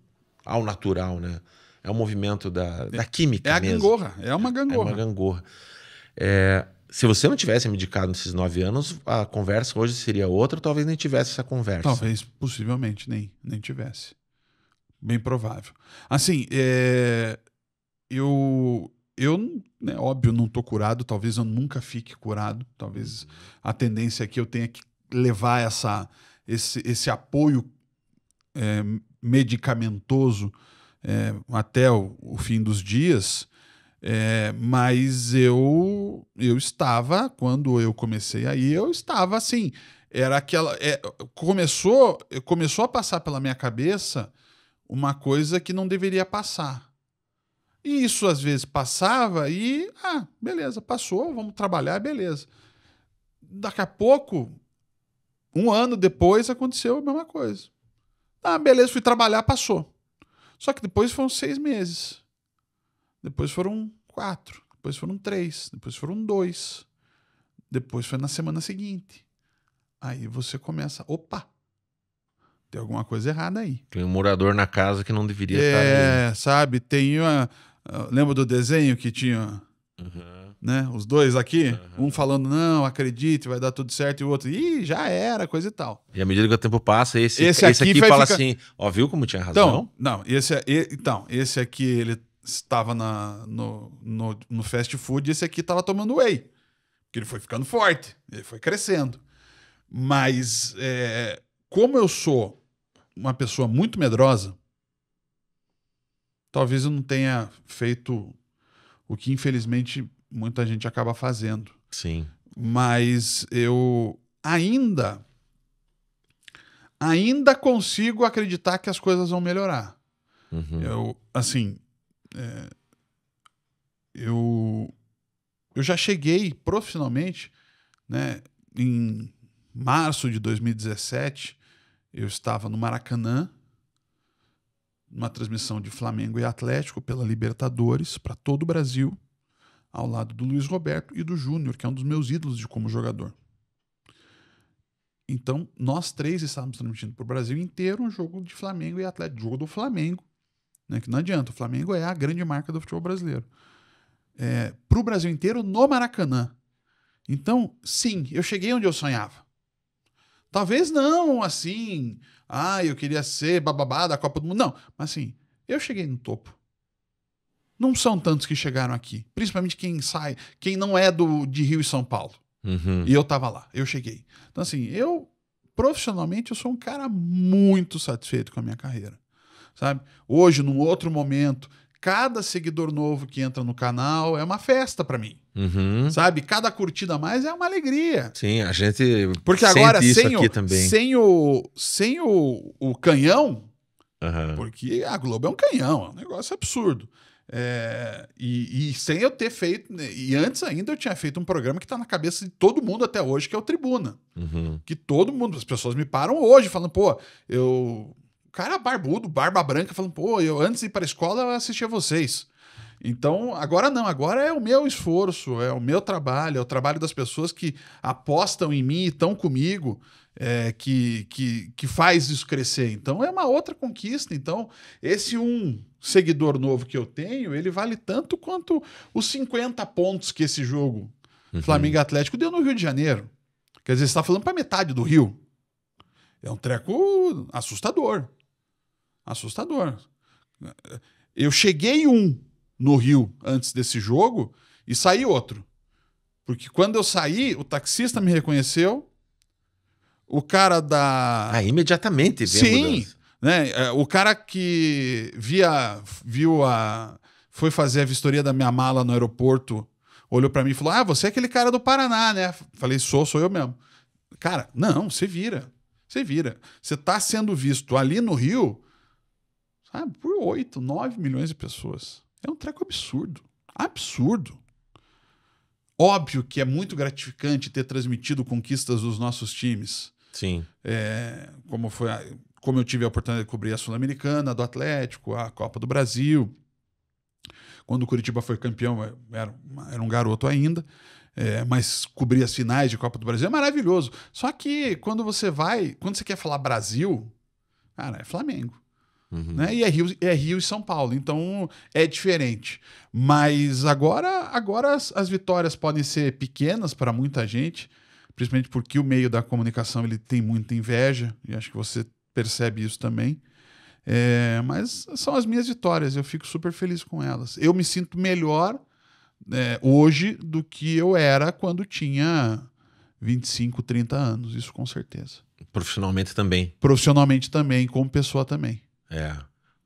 ao natural, né? É um movimento da química mesmo. Gangorra, é uma gangorra. É uma gangorra. Se você não tivesse medicado nesses 9 anos, a conversa hoje seria outra, talvez nem tivesse essa conversa. Talvez, possivelmente, nem tivesse. Bem provável. Assim, eu né, óbvio, não tô curado, talvez eu nunca fique curado, talvez a tendência é que eu tenha que levar esse apoio medicamentoso até o fim dos dias, mas eu estava, quando eu comecei aí, eu estava assim, era aquela... começou a passar pela minha cabeça uma coisa que não deveria passar. E isso às vezes passava e, beleza, passou, vamos trabalhar, beleza. Daqui a pouco, 1 ano depois, aconteceu a mesma coisa. Beleza, fui trabalhar, passou. Só que depois foram 6 meses. Depois foram 4. Depois foram 3. Depois foram 2. Depois foi na semana seguinte. Aí você começa, opa, tem alguma coisa errada aí. Tem um morador na casa que não deveria estar ali. Sabe? Tem lembra do desenho que tinha né, os dois aqui? Um falando, não, acredite, vai dar tudo certo. E o outro, já era, coisa e tal. E à medida que o tempo passa, esse aqui fala assim, viu como tinha razão? Esse aqui, ele estava no fast food e esse aqui estava tomando whey. Porque ele foi ficando forte, ele foi crescendo. Mas, como eu sou uma pessoa muito medrosa, talvez eu não tenha feito o que, infelizmente, muita gente acaba fazendo. Sim. Mas eu ainda consigo acreditar que as coisas vão melhorar. Eu já cheguei profissionalmente, né, em março de 2017, eu estava no Maracanã, numa transmissão de Flamengo e Atlético pela Libertadores para todo o Brasil, ao lado do Luiz Roberto e do Júnior, que é um dos meus ídolos como jogador. Então, nós 3 estávamos transmitindo para o Brasil inteiro um jogo de Flamengo e Atlético, jogo do Flamengo, né, que não adianta, o Flamengo é a grande marca do futebol brasileiro. Para o Brasil inteiro no Maracanã. Então, sim, eu cheguei onde eu sonhava. Talvez não, assim, eu queria ser bababá da Copa do Mundo. Não, mas assim, eu cheguei no topo. Não são tantos que chegaram aqui. Principalmente quem não é de Rio e São Paulo. E eu tava lá, eu cheguei. Então assim, profissionalmente, eu sou um cara muito satisfeito com a minha carreira. Sabe? Hoje, num outro momento, cada seguidor novo que entra no canal é uma festa pra mim. Sabe? Cada curtida a mais é uma alegria. Sim, a gente porque agora, sem o canhão, porque a Globo é um canhão, é um negócio absurdo. E sem eu ter feito... E antes ainda eu tinha feito um programa que tá na cabeça de todo mundo até hoje, que é o Tribuna. Que todo mundo... As pessoas me param hoje falando, pô, eu cara barbudo, barba branca, falando, pô, eu antes de ir para a escola eu assistia vocês. Então, agora não, agora é o meu esforço, é o meu trabalho, é o trabalho das pessoas que apostam em mim e estão comigo, que faz isso crescer. Então, é uma outra conquista. Então, esse seguidor novo que eu tenho, ele vale tanto quanto os 50 pontos que esse jogo Flamengo e Atlético deu no Rio de Janeiro. Quer dizer, você está falando para metade do Rio. É um treco assustador. Assustador. Eu cheguei no Rio antes desse jogo e saí outro. Porque quando eu saí, o taxista me reconheceu, o cara da... imediatamente veio a Sim, mudança. né? O cara que foi fazer a vistoria da minha mala no aeroporto, olhou pra mim e falou, você é aquele cara do Paraná, né? Falei, sou eu mesmo. Cara, não, você vira. Você tá sendo visto ali no Rio, sabe, por 8, 9 milhões de pessoas. É um treco absurdo. Absurdo. Óbvio que é muito gratificante ter transmitido conquistas dos nossos times. Sim. Como eu tive a oportunidade de cobrir a Sul-Americana, do Atlético, a Copa do Brasil. Quando o Curitiba foi campeão, era um garoto ainda, mas cobrir as finais de Copa do Brasil é maravilhoso. Só que quando você quer falar Brasil, cara, é Flamengo. Né? E é Rio e São Paulo, então é diferente. Mas agora as vitórias podem ser pequenas para muita gente, principalmente porque o meio da comunicação ele tem muita inveja, e acho que você percebe isso também. Mas são as minhas vitórias, eu fico super feliz com elas. Eu me sinto melhor hoje do que eu era quando tinha 25, 30 anos, isso com certeza. Profissionalmente também. Profissionalmente também, como pessoa também.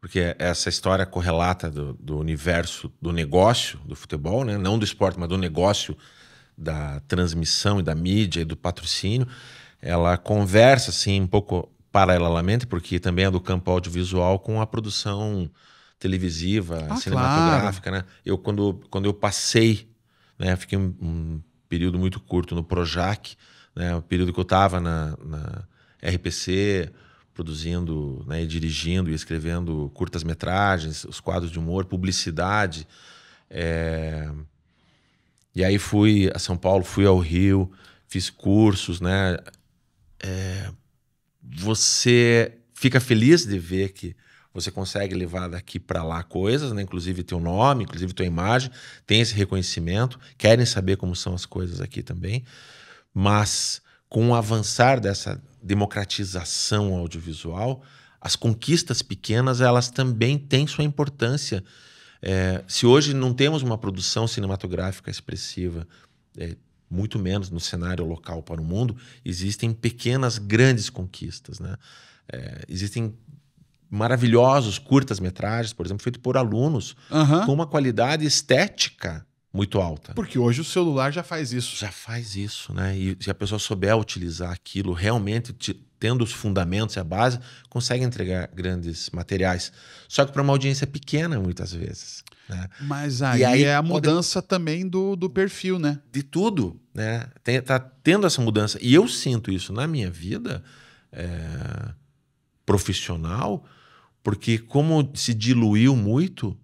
Porque essa história correlata do universo do negócio do futebol, né? Não do esporte, mas do negócio da transmissão e da mídia e do patrocínio, ela conversa assim um pouco paralelamente, porque também é do campo audiovisual, com a produção televisiva, cinematográfica. Claro. Né? Quando eu passei, né, fiquei um período muito curto no Projac, né, o período que eu estava na RPC, produzindo, né, e dirigindo e escrevendo curtas-metragens, os quadros de humor, publicidade. E aí fui a São Paulo, fui ao Rio, fiz cursos, né? Você fica feliz de ver que você consegue levar daqui para lá coisas, né? Inclusive teu nome, inclusive tua imagem, tem esse reconhecimento, querem saber como são as coisas aqui também, mas com o avançar dessa democratização audiovisual, as conquistas pequenas elas também têm sua importância. Se hoje não temos uma produção cinematográfica expressiva, muito menos no cenário local para o mundo, existem pequenas, grandes conquistas. Né? Existem maravilhosos curtas-metragens, por exemplo, feitos por alunos, com uma qualidade estética muito alta. Porque hoje o celular já faz isso. Já faz isso, né? E se a pessoa souber utilizar aquilo, realmente tendo os fundamentos e a base, consegue entregar grandes materiais. Só que para uma audiência pequena, muitas vezes. Né? Mas aí é a mudança também do perfil, né? De tudo, né? Tá tendo essa mudança. E eu sinto isso na minha vida profissional, porque como se diluiu muito,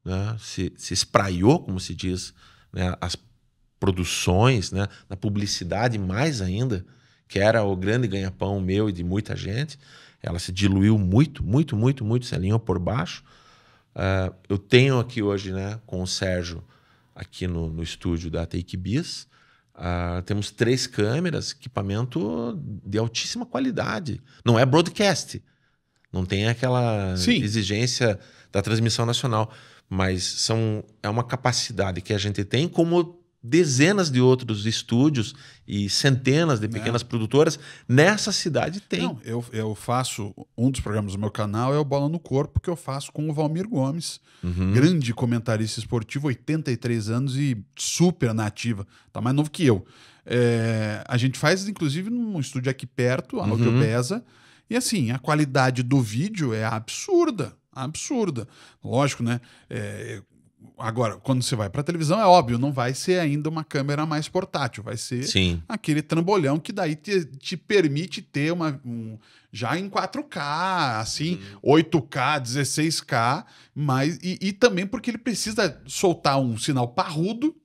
né? Se espraiou, como se diz, né? As produções, né? Na publicidade mais ainda, que era o grande ganha-pão meu e de muita gente, ela se diluiu muito, muito, muito, muito, se alinhou por baixo. Eu tenho aqui hoje, né, com o Sérgio, aqui no estúdio da Take Bis, temos 3 câmeras, equipamento de altíssima qualidade. Não é broadcast, não tem aquela exigência da transmissão nacional, mas é uma capacidade que a gente tem, como dezenas de outros estúdios e centenas de pequenas produtoras nessa cidade tem. Não, eu faço, um dos programas do meu canal é o Bola no Corpo, que eu faço com o Valmir Gomes, grande comentarista esportivo, 83 anos e super nativa, tá mais novo que eu. A gente faz, inclusive, num estúdio aqui perto, a Nogueira, e assim, a qualidade do vídeo é absurda. Lógico, né? Agora, quando você vai para televisão, é óbvio, não vai ser ainda uma câmera mais portátil, vai ser Sim. aquele trambolhão que daí te permite ter já em 4K, assim, 8K, 16K, mas, e também porque ele precisa soltar um sinal parrudo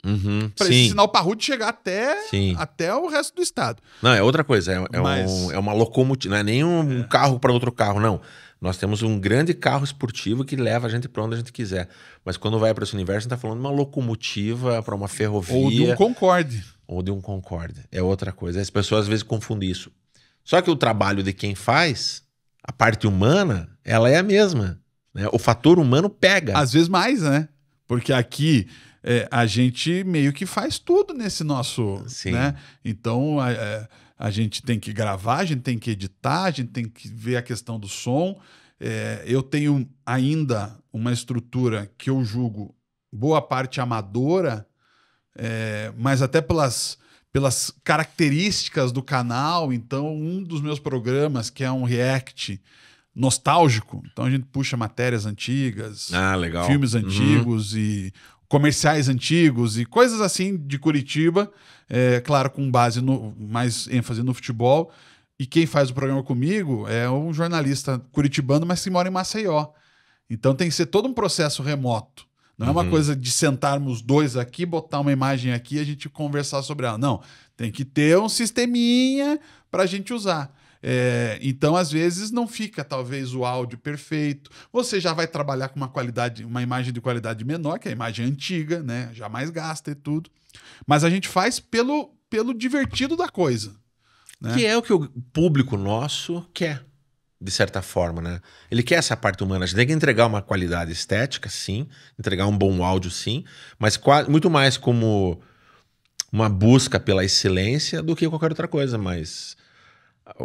para esse sinal parrudo chegar até o resto do estado. Não, é outra coisa, é uma locomotiva, não é nem um carro para outro carro, não. Nós temos um grande carro esportivo que leva a gente para onde a gente quiser. Mas quando vai para esse universo, a gente está falando de uma locomotiva para uma ferrovia. Ou de um Concorde. Ou de um Concorde. É outra coisa. As pessoas às vezes confundem isso. Só que o trabalho de quem faz, a parte humana, ela é a mesma. Né? O fator humano pega. Às vezes mais, né? Porque aqui a gente meio que faz tudo nesse nosso... Sim. Né? Então, a gente tem que gravar, a gente tem que editar, a gente tem que ver a questão do som. Eu tenho ainda uma estrutura que eu julgo boa parte amadora, mas até pelas características do canal. Então, um dos meus programas, que é um react nostálgico, então a gente puxa matérias antigas, legal. filmes antigos e comerciais antigos e coisas assim de Curitiba, claro, com base mais ênfase no futebol. E quem faz o programa comigo é um jornalista curitibano, mas que mora em Maceió. Então tem que ser todo um processo remoto. Não é uma coisa de sentarmos dois aqui, botar uma imagem aqui e a gente conversar sobre ela. Não, tem que ter um sisteminha para a gente usar. Então, às vezes, não fica talvez o áudio perfeito. Você já vai trabalhar com uma imagem de qualidade menor, que é a imagem antiga, né? Já mais gasta e tudo. Mas a gente faz pelo divertido da coisa. Né? Que é o que o público nosso quer, de certa forma, né? Ele quer essa parte humana. A gente tem que entregar uma qualidade estética, sim. Entregar um bom áudio, sim. Mas muito mais como uma busca pela excelência do que qualquer outra coisa. Mas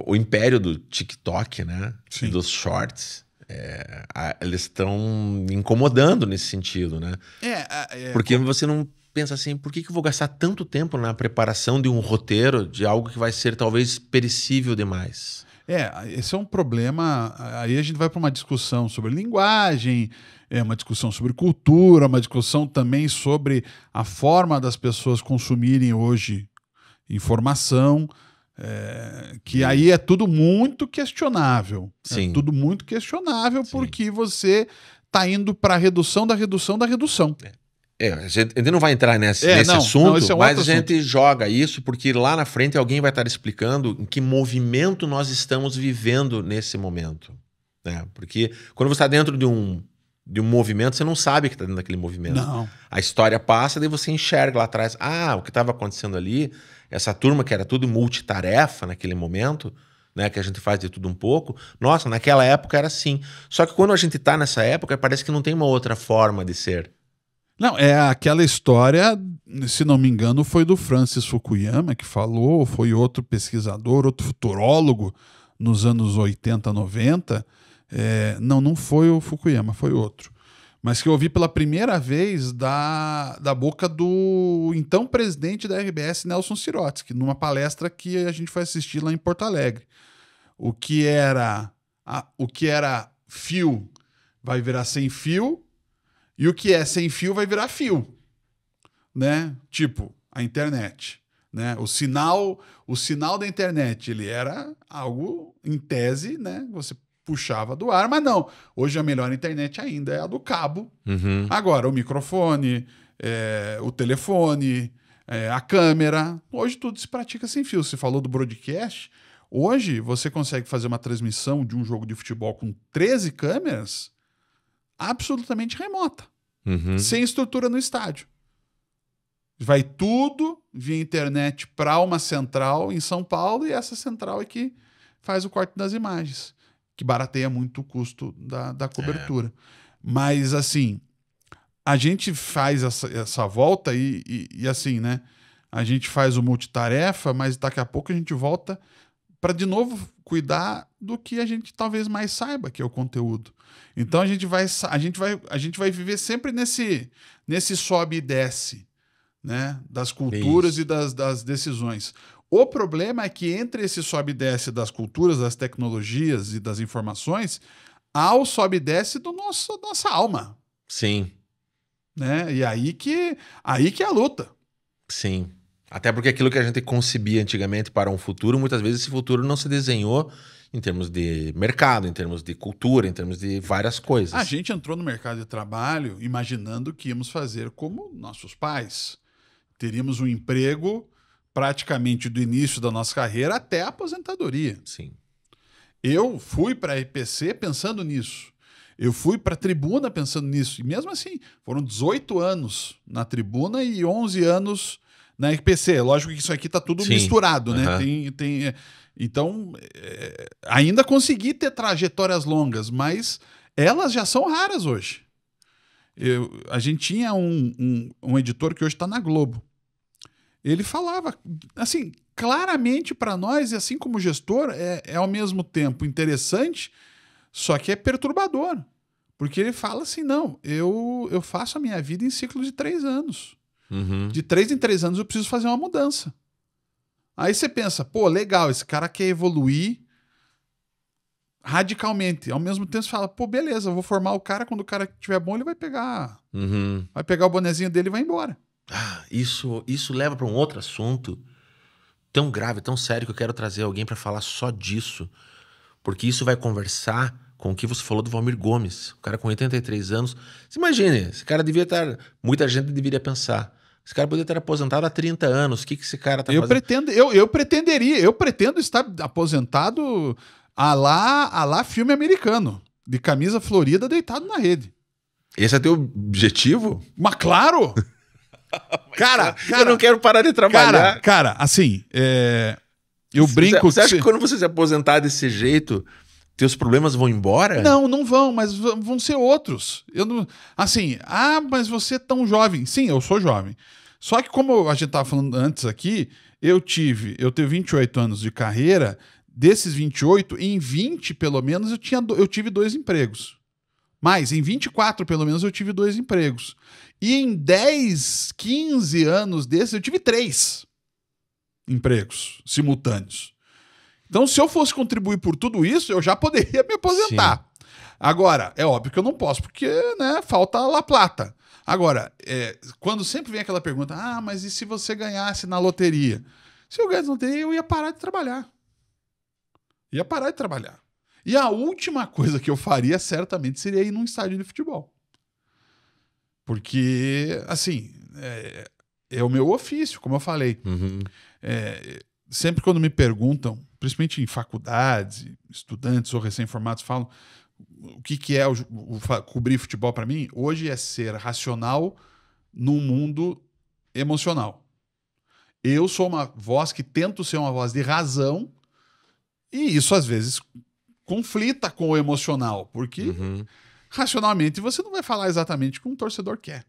o império do TikTok, né? Sim. Dos shorts, eles estão incomodando nesse sentido, né? Porque você não pensa assim, por que eu vou gastar tanto tempo na preparação de um roteiro de algo que vai ser talvez perecível demais? Esse é um problema. Aí a gente vai para uma discussão sobre linguagem, uma discussão sobre cultura, uma discussão também sobre a forma das pessoas consumirem hoje informação, que aí é tudo muito questionável. Sim. É tudo muito questionável. Sim. Porque você está indo para a redução da redução da redução. A gente não vai entrar nesse assunto, mas a gente joga isso porque lá na frente alguém vai estar explicando em que movimento nós estamos vivendo nesse momento. Né? Porque quando você está dentro de um movimento, você não sabe que está dentro daquele movimento. Não. A história passa, daí você enxerga lá atrás. O que estava acontecendo ali, essa turma que era tudo multitarefa naquele momento, né, que a gente faz de tudo um pouco. Nossa, naquela época era assim. Só que quando a gente está nessa época, parece que não tem uma outra forma de ser. Não, aquela história, se não me engano, foi do Francis Fukuyama que falou, foi outro pesquisador, outro futurólogo nos anos 80, 90. Não foi o Fukuyama, foi outro. Mas que eu ouvi pela primeira vez da boca do então presidente da RBS, Nelson Sirotsky, numa palestra que a gente foi assistir lá em Porto Alegre. O que era fio vai virar sem fio, e o que é sem fio vai virar fio, né? Tipo, a internet, né? O sinal da internet, ele era algo, em tese, né? Você puxava do ar, mas não. Hoje a melhor internet ainda é a do cabo. Agora, o microfone, o telefone, a câmera, hoje tudo se pratica sem fio. Você falou do broadcast, hoje você consegue fazer uma transmissão de um jogo de futebol com 13 câmeras absolutamente remota, sem estrutura no estádio. Vai tudo via internet para uma central em São Paulo, e essa central é que faz o corte das imagens, que barateia muito o custo da cobertura. Mas, assim, a gente faz essa volta e assim, né? A gente faz o multitarefa, mas daqui a pouco a gente volta para, de novo, cuidar do que a gente talvez mais saiba, que é o conteúdo. Então a gente vai viver sempre nesse sobe e desce, né? Das culturas e das decisões. O problema é que entre esse sobe e desce das culturas, das tecnologias e das informações, há o sobe e desce da nossa alma. Sim. né? E aí que é a luta. Sim. Até porque aquilo que a gente concebia antigamente para um futuro, muitas vezes esse futuro não se desenhou em termos de mercado, em termos de cultura, em termos de várias coisas. A gente entrou no mercado de trabalho imaginando que íamos fazer como nossos pais. Teríamos um emprego praticamente do início da nossa carreira até a aposentadoria. Sim. Eu fui para a RPC pensando nisso. Eu fui para a Tribuna pensando nisso. E mesmo assim, foram 18 anos na Tribuna e 11 anos na RPC. Lógico que isso aqui está tudo misturado, né? Então, ainda consegui ter trajetórias longas, mas elas já são raras hoje. A gente tinha um editor que hoje está na Globo. Ele falava, assim, claramente para nós, e assim como gestor, é ao mesmo tempo interessante, só que é perturbador. Porque ele fala assim, não, eu faço a minha vida em ciclo de 3 anos. Uhum. De 3 em 3 anos eu preciso fazer uma mudança. Aí você pensa, pô, legal, esse cara quer evoluir radicalmente. Ao mesmo tempo você fala, pô, beleza, eu vou formar o cara, quando o cara estiver bom, ele vai pegar o bonezinho dele e vai embora. Isso leva para um outro assunto tão grave, tão sério, que eu quero trazer alguém para falar só disso. Porque isso vai conversar com o que você falou do Valmir Gomes. O cara com 83 anos. Você imagine, esse cara devia estar... Muita gente deveria pensar. Esse cara poderia estar aposentado há 30 anos. O que esse cara está fazendo? Eu pretendo estar aposentado a lá filme americano. De camisa florida, deitado na rede. Esse é teu objetivo? Mas claro! Cara, eu não quero parar de trabalhar. Cara, assim, eu brinco... Você acha que quando você se aposentar desse jeito, teus problemas vão embora? Não vão, mas vão ser outros. Assim, mas você é tão jovem. Sim, eu sou jovem. Só que como a gente estava falando antes aqui, eu tenho 28 anos de carreira, desses 28, em 20 pelo menos eu tive 2 empregos. Mas em 24 pelo menos eu tive 2 empregos. E em 10, 15 anos desses eu tive 3 empregos simultâneos. Então, se eu fosse contribuir por tudo isso, eu já poderia me aposentar. Sim. Agora, é óbvio que eu não posso, porque, né, falta La Plata. Agora, quando sempre vem aquela pergunta, mas e se você ganhasse na loteria? Se eu ganhasse na loteria, eu ia parar de trabalhar. E a última coisa que eu faria, certamente, seria ir num estádio de futebol. Porque, assim, é o meu ofício, como eu falei. Uhum. Sempre quando me perguntam, principalmente em faculdades, estudantes ou recém-formados falam o que é cobrir futebol para mim, hoje é ser racional num mundo emocional. Eu sou uma voz que tento ser uma voz de razão e isso às vezes conflita com o emocional, porque racionalmente você não vai falar exatamente o que um torcedor quer.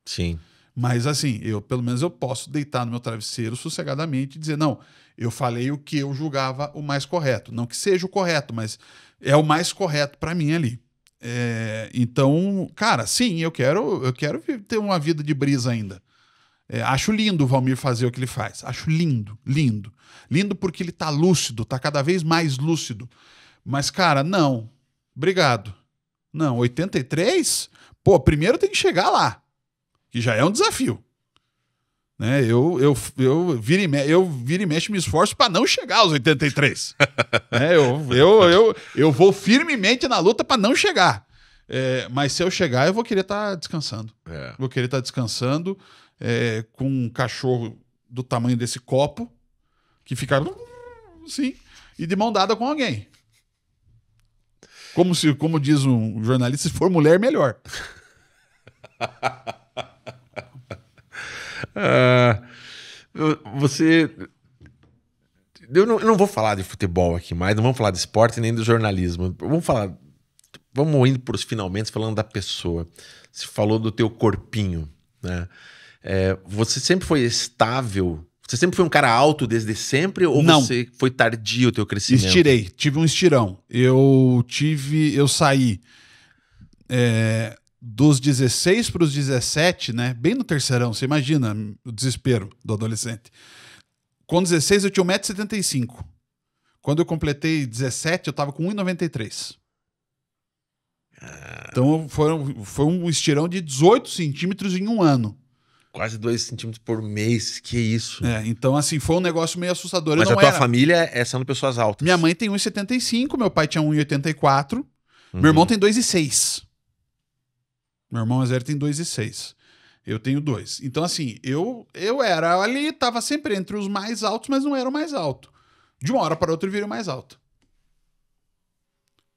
Sim. Mas assim, pelo menos eu posso deitar no meu travesseiro sossegadamente e dizer, não, eu falei o que eu julgava o mais correto. Não que seja o correto, mas é o mais correto para mim ali. Então, cara, sim, eu quero ter uma vida de brisa ainda. Acho lindo o Valmir fazer o que ele faz. Acho lindo, lindo. Lindo porque ele tá lúcido, tá cada vez mais lúcido. Mas, cara, não. Obrigado. Não, 83? Pô, primeiro tem que chegar lá. Que já é um desafio. Né? Eu vira e mexe me esforço para não chegar aos 83. Eu vou firmemente na luta para não chegar. Mas se eu chegar, eu vou querer estar descansando. Vou querer estar descansando com um cachorro do tamanho desse copo que fica assim e de mão dada com alguém. Como diz um jornalista, se for mulher, melhor. Eu não vou falar de futebol aqui mais, não vamos falar de esporte nem de jornalismo. Vamos indo para os finalmente falando da pessoa. Você falou do teu corpinho, né? Você sempre foi estável? Você sempre foi um cara alto desde sempre? Ou não. Você foi tardio o teu crescimento? Tive um estirão. Eu saí dos 16 para os 17, né? Bem no terceirão, você imagina o desespero do adolescente. Com 16 eu tinha 1,75 m. Quando eu completei 17, eu tava com 1,93 m. Então foi um estirão de 18 centímetros em um ano. Quase 2 centímetros por mês, que isso. Então, assim, foi um negócio meio assustador. Mas Eu a não tua era. família são pessoas altas. Minha mãe tem 1,75, meu pai tinha 1,84, meu irmão tem 2,6. Meu irmão mais velho tem 2,6. Eu tenho 2. Então, assim, eu era ali, tava sempre entre os mais altos, mas não era o mais alto. De uma hora para outra eu virei o mais alto.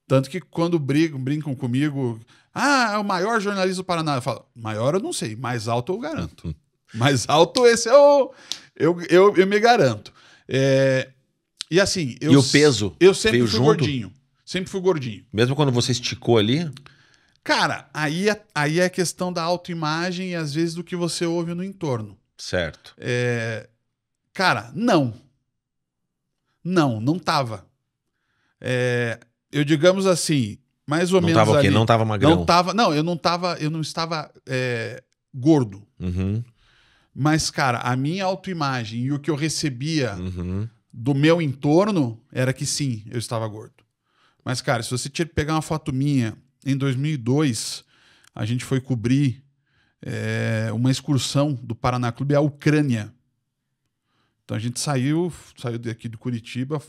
Tanto que quando brincam comigo, é o maior jornalista do Paraná. Eu falo, maior eu não sei, mais alto eu garanto. Mais alto esse eu me garanto. E assim... E o peso? Eu sempre veio fui junto? gordinho. Sempre fui gordinho. Mesmo quando você esticou ali? Cara, aí é a questão da autoimagem e às vezes do que você ouve no entorno. Certo. Cara, não. Não tava. Eu digamos assim, mais ou Não menos tava o quê? ali. Não tava magrão? Eu não estava gordo. Uhum. Mas, cara, a minha autoimagem e o que eu recebia Uhum. do meu entorno era que sim, eu estava gordo. Mas, cara, se você pegar uma foto minha, em 2002, a gente foi cobrir uma excursão do Paraná Clube à Ucrânia. Então a gente saiu daqui de Curitiba,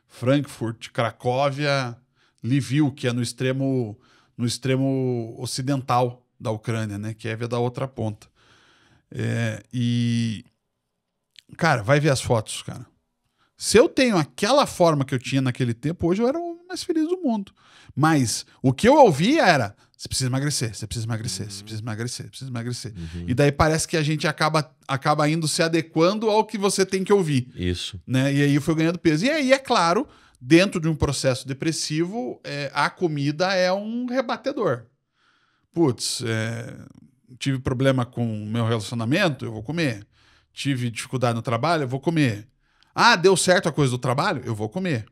Frankfurt, Cracóvia, Lviv, que é no extremo ocidental da Ucrânia, né? Kiev é da outra ponta. Cara, vai ver as fotos, cara. Se eu tenho aquela forma que eu tinha naquele tempo, hoje eu era o mais feliz do mundo. Mas o que eu ouvia era: você precisa emagrecer, você precisa emagrecer, você precisa emagrecer, você precisa emagrecer. Uhum. E daí parece que a gente acaba indo se adequando ao que você tem que ouvir. Isso. Né? E aí eu fui ganhando peso. E aí, é claro, dentro de um processo depressivo, a comida é um rebatedor. Putz, tive problema com o meu relacionamento, eu vou comer. Tive dificuldade no trabalho, eu vou comer. Deu certo a coisa do trabalho? Eu vou comer.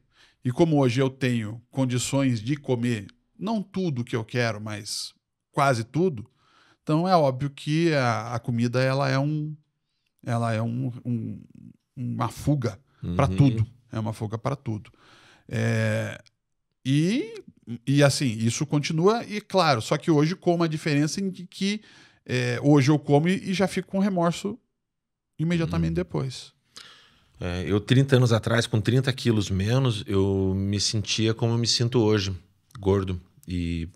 E como hoje eu tenho condições de comer, não tudo que eu quero, mas quase tudo, então é óbvio que a comida ela é uma fuga para tudo. É uma fuga para tudo. E assim, isso continua, e claro, só que hoje com uma diferença em que hoje eu como e já fico com remorso imediatamente depois. Eu, 30 anos atrás, com 30 quilos menos, eu me sentia como eu me sinto hoje, gordo. E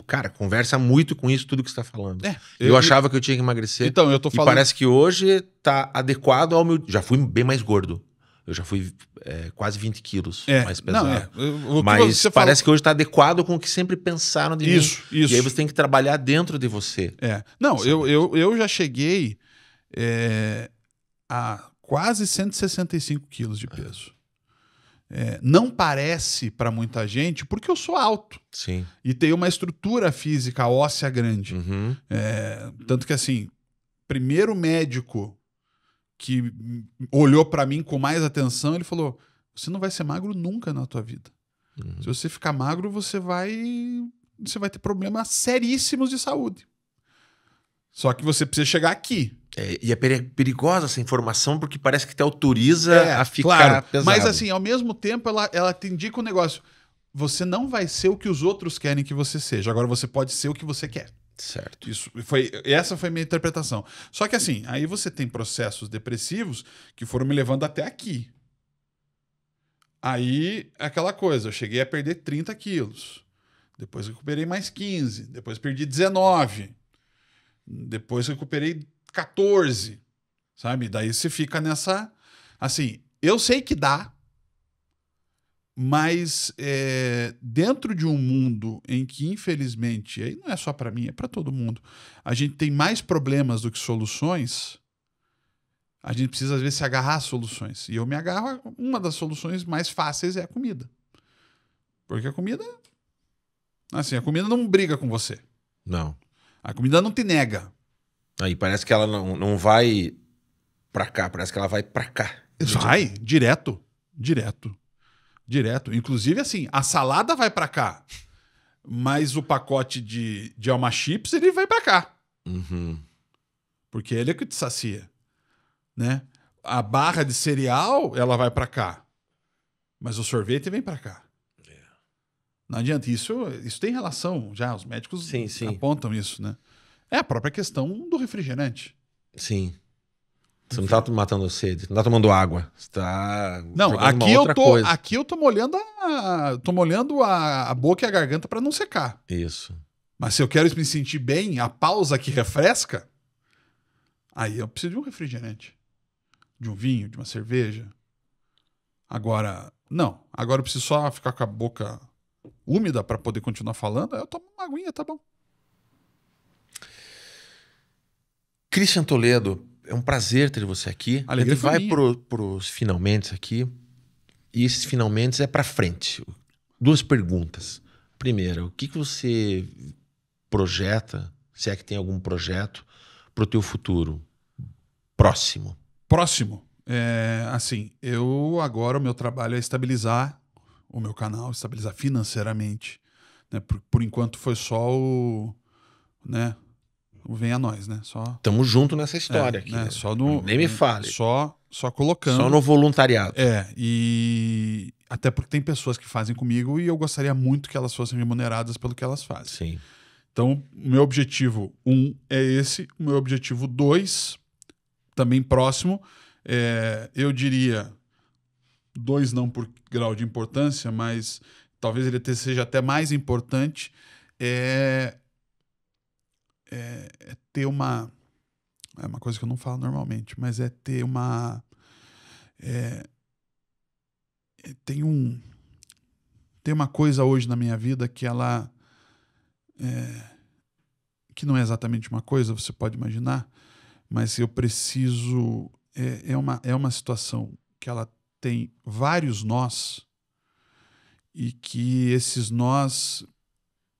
cara, conversa muito com isso, tudo que você está falando. Eu achava que eu tinha que emagrecer. Então, eu tô falando... E parece que hoje tá adequado ao meu... Já fui bem mais gordo. Eu já fui quase 20 quilos mais pesado. Mas parece que hoje tá adequado com o que sempre pensaram de mim. Isso. E aí você tem que trabalhar dentro de você. Não, eu já cheguei a quase 165 quilos de peso. Não parece para muita gente, porque eu sou alto. Sim. E tenho uma estrutura física óssea grande. Uhum. Tanto que, assim, primeiro médico que olhou para mim com mais atenção, ele falou: você não vai ser magro nunca na tua vida. Se você ficar magro, você vai ter problemas seríssimos de saúde. Só que você precisa chegar aqui. E é perigosa essa informação, porque parece que te autoriza a ficar pesado. Mas assim, ao mesmo tempo, ela te indica um negócio. Você não vai ser o que os outros querem que você seja. Agora você pode ser o que você quer. Certo. Essa foi a minha interpretação. Só que assim, aí você tem processos depressivos que foram me levando até aqui. Aí, aquela coisa, eu cheguei a perder 30 quilos. Depois recuperei mais 15. Depois perdi 19. Depois recuperei 14. Sabe? Daí você fica nessa... Assim, eu sei que dá, mas dentro de um mundo em que, infelizmente, aí não é só para mim, é para todo mundo, a gente tem mais problemas do que soluções, a gente precisa, às vezes, se agarrar às soluções. E eu me agarro, uma das soluções mais fáceis é a comida. Porque a comida... Assim, a comida não briga com você. Não. A comida não te nega. Aí parece que ela não vai pra cá, parece que ela vai pra cá. Vai, direto. Inclusive, assim, a salada vai pra cá, mas o pacote de Alma Chips, ele vai pra cá. Uhum. Porque ele é que te sacia. Né? A barra de cereal, ela vai pra cá. Mas o sorvete vem pra cá. Não adianta. Isso tem relação já. Os médicos Sim, sim. apontam isso, né? É a própria questão do refrigerante. Sim. Você não tá matando a sede, não tá tomando água. Você tá Não, jogando uma outra coisa. aqui eu tô molhando a boca e a garganta para não secar. Isso. Mas se eu quero me sentir bem, a pausa que refresca, aí eu preciso de um refrigerante. De um vinho, de uma cerveja. Agora eu preciso só ficar com a boca úmida para poder continuar falando, aí eu tomo uma aguinha, tá bom. Christian Toledo, é um prazer ter você aqui. A gente vai pros finalmente aqui. E esses finalmente é para frente. 2 perguntas. Primeira, o que você projeta, se é que tem algum projeto, para o teu futuro próximo? Próximo. Assim, agora o meu trabalho é estabilizar o meu canal, estabilizar financeiramente. Né? Por enquanto foi só o Vem a Nós, né? Tamo junto nessa história aqui. Né? Nem me fale. Só colocando. Só no voluntariado. E até porque tem pessoas que fazem comigo e eu gostaria muito que elas fossem remuneradas pelo que elas fazem. Sim. Então, o meu objetivo 1 é esse. O meu objetivo 2, também próximo, eu diria 2 não por grau de importância, mas talvez ele seja até mais importante, ter uma... É uma coisa que eu não falo normalmente, mas é ter uma... Tem uma coisa hoje na minha vida que ela... que não é exatamente uma coisa, você pode imaginar, mas eu preciso... É uma situação que ela tem vários nós e que esses nós,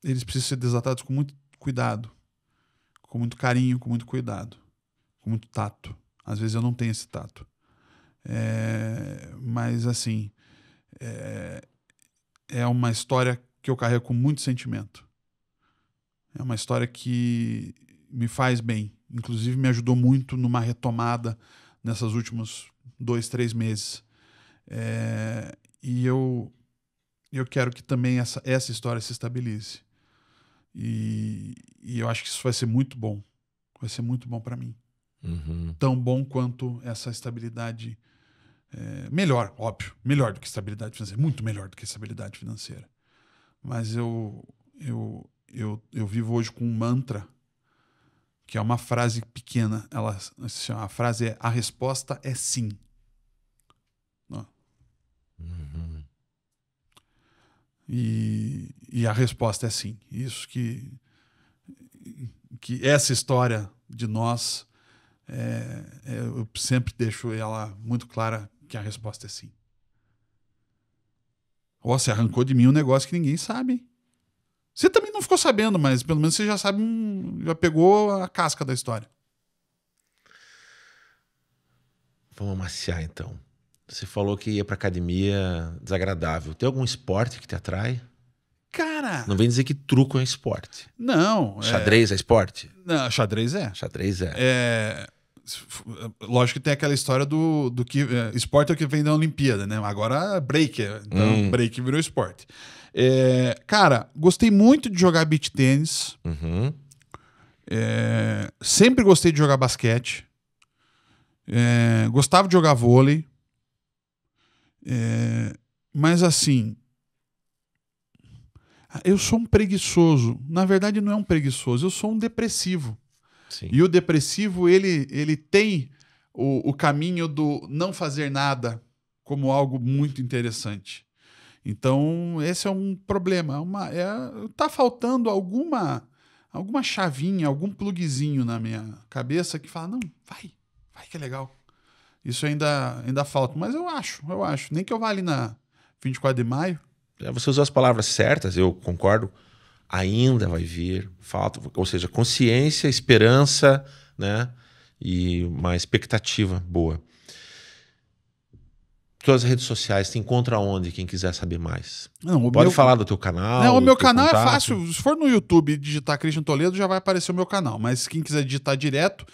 eles precisam ser desatados com muito cuidado, com muito carinho, com muito cuidado, com muito tato. Às vezes eu não tenho esse tato. Mas, assim, é uma história que eu carrego com muito sentimento. É uma história que me faz bem. Inclusive, me ajudou muito numa retomada nesses últimos 2, 3 meses. E eu quero que também essa história se estabilize. E eu acho que isso vai ser muito bom. Vai ser muito bom para mim. Uhum. Tão bom quanto essa estabilidade. Melhor, óbvio. Melhor do que estabilidade financeira. Muito melhor do que estabilidade financeira. Mas eu vivo hoje com um mantra, que é uma frase pequena. A frase é: a resposta é sim. Uhum. E a resposta é sim. Isso que essa história de nós, eu sempre deixo ela muito clara, que a resposta é sim. Você arrancou de mim um negócio que ninguém sabe, hein? Você também não ficou sabendo, mas pelo menos você já sabe, já pegou a casca da história. Vamos amaciar, então. Você falou que ia pra academia desagradável. Tem algum esporte que te atrai? Cara... Não vem dizer que truco é esporte. Não. Xadrez é esporte? Não, xadrez é. Xadrez é. Lógico que tem aquela história do que... esporte é o que vem da Olimpíada, né? Agora break. Então break virou esporte. Cara, gostei muito de jogar beach tênis. Uhum. Sempre gostei de jogar basquete. Gostava de jogar vôlei. Mas assim, eu sou um preguiçoso. Na verdade, não é um preguiçoso, eu sou um depressivo. Sim. E o depressivo, ele tem o caminho do não fazer nada como algo muito interessante. Então, esse é um problema. Tá faltando alguma chavinha, algum pluguezinho na minha cabeça que fala: não, vai que é legal. Isso ainda falta, mas eu acho. Nem que eu vá ali na 24 de maio. Você usou as palavras certas, eu concordo. Ainda vai vir, falta, ou seja, consciência, esperança, né? E uma expectativa boa. Suas redes sociais, te encontra onde, quem quiser saber mais? Não, Pode falar do teu canal? Não, o meu canal contato. É fácil. Se for no YouTube e digitar Christian Toledo, já vai aparecer o meu canal. Mas quem quiser digitar direto,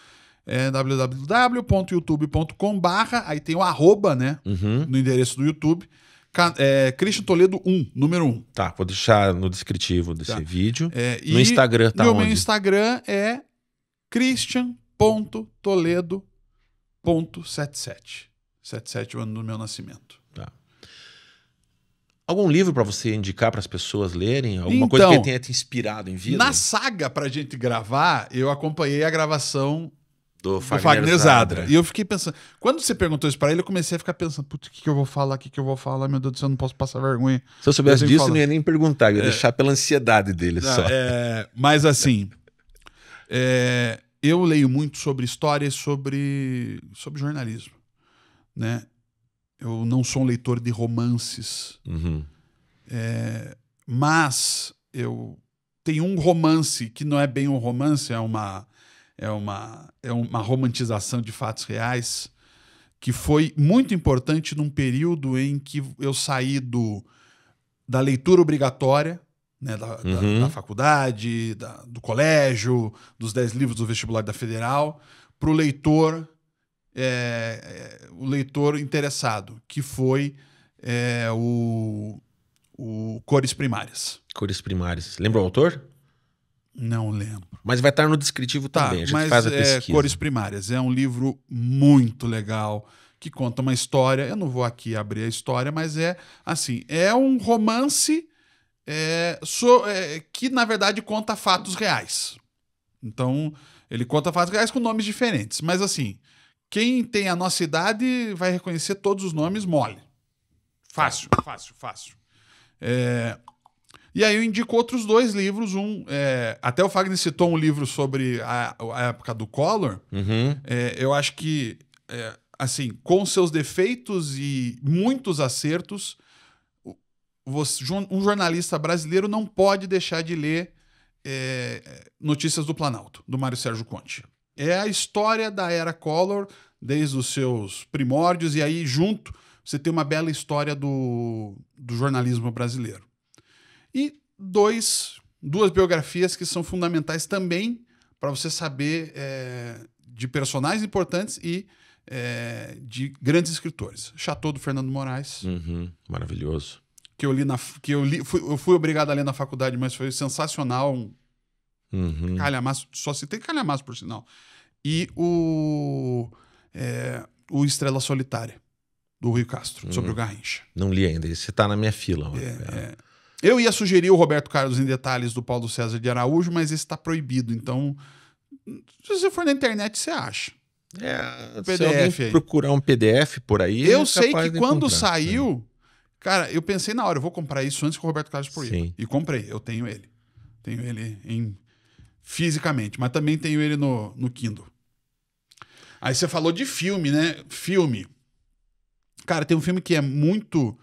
é www.youtube.com/, aí tem o @, né? Uhum. No endereço do YouTube, Christian Toledo 1, número 1. Tá, vou deixar no descritivo desse vídeo. No E Instagram tá o onde? meu Instagram é christian.toledo.77. 77 é o ano do meu nascimento. Tá. Algum livro para você indicar para as pessoas lerem? Alguma coisa que tenha te inspirado em vida? Na saga pra gente gravar, eu acompanhei a gravação do Fagner Zadra. E eu fiquei pensando... Quando você perguntou isso pra ele, eu comecei a ficar pensando, putz, o que eu vou falar? O que eu vou falar? Meu Deus do céu, eu não posso passar vergonha. Se eu soubesse disso, eu não ia nem perguntar. Eu ia deixar pela ansiedade dele só. Mas assim... eu leio muito sobre história e sobre jornalismo, né? Eu não sou um leitor de romances, mas eu tenho um romance que não é bem um romance, é uma romantização de fatos reais, que foi muito importante num período em que eu saí da leitura obrigatória, né, da faculdade, do colégio, dos 10 livros do vestibular da Federal, para o leitor interessado, que foi o Cores Primárias. Cores Primárias. Lembra o autor? Não lembro. Mas vai estar no descritivo também, a gente faz a pesquisa. Cores Primárias é um livro muito legal, que conta uma história, eu não vou aqui abrir a história, mas é um romance que na verdade conta fatos reais. Então, ele conta fatos reais com nomes diferentes, mas assim, quem tem a nossa idade vai reconhecer todos os nomes mole. Fácil. E aí eu indico outros 2 livros. Até o Fagner citou um livro sobre a época do Collor. Eu acho que, assim, com seus defeitos e muitos acertos, um jornalista brasileiro não pode deixar de ler Notícias do Planalto, do Mário Sérgio Conte. É a história da era Collor, desde os seus primórdios, e aí junto você tem uma bela história do jornalismo brasileiro. E duas biografias que são fundamentais também para você saber de personagens importantes e de grandes escritores. Chateau, do Fernando Moraes. Maravilhoso. Eu fui obrigado a ler na faculdade, mas foi sensacional. Calhamaço, só citei Calhamaço, por sinal. E o Estrela Solitária, do Rui Castro, sobre o Garrincha. Não li ainda, esse tá na minha fila. Eu ia sugerir o Roberto Carlos em Detalhes, do Paulo César de Araújo, mas esse está proibido. Então, se você for na internet, você acha. PDF se alguém procurar um PDF por aí... Eu sei que quando saiu... Cara, eu pensei na hora, eu vou comprar isso antes que o Roberto Carlos proíba. E comprei, eu tenho ele. Tenho ele fisicamente, mas também tenho ele no Kindle. Aí você falou de filme, né? Filme. Cara, tem um filme que é muito...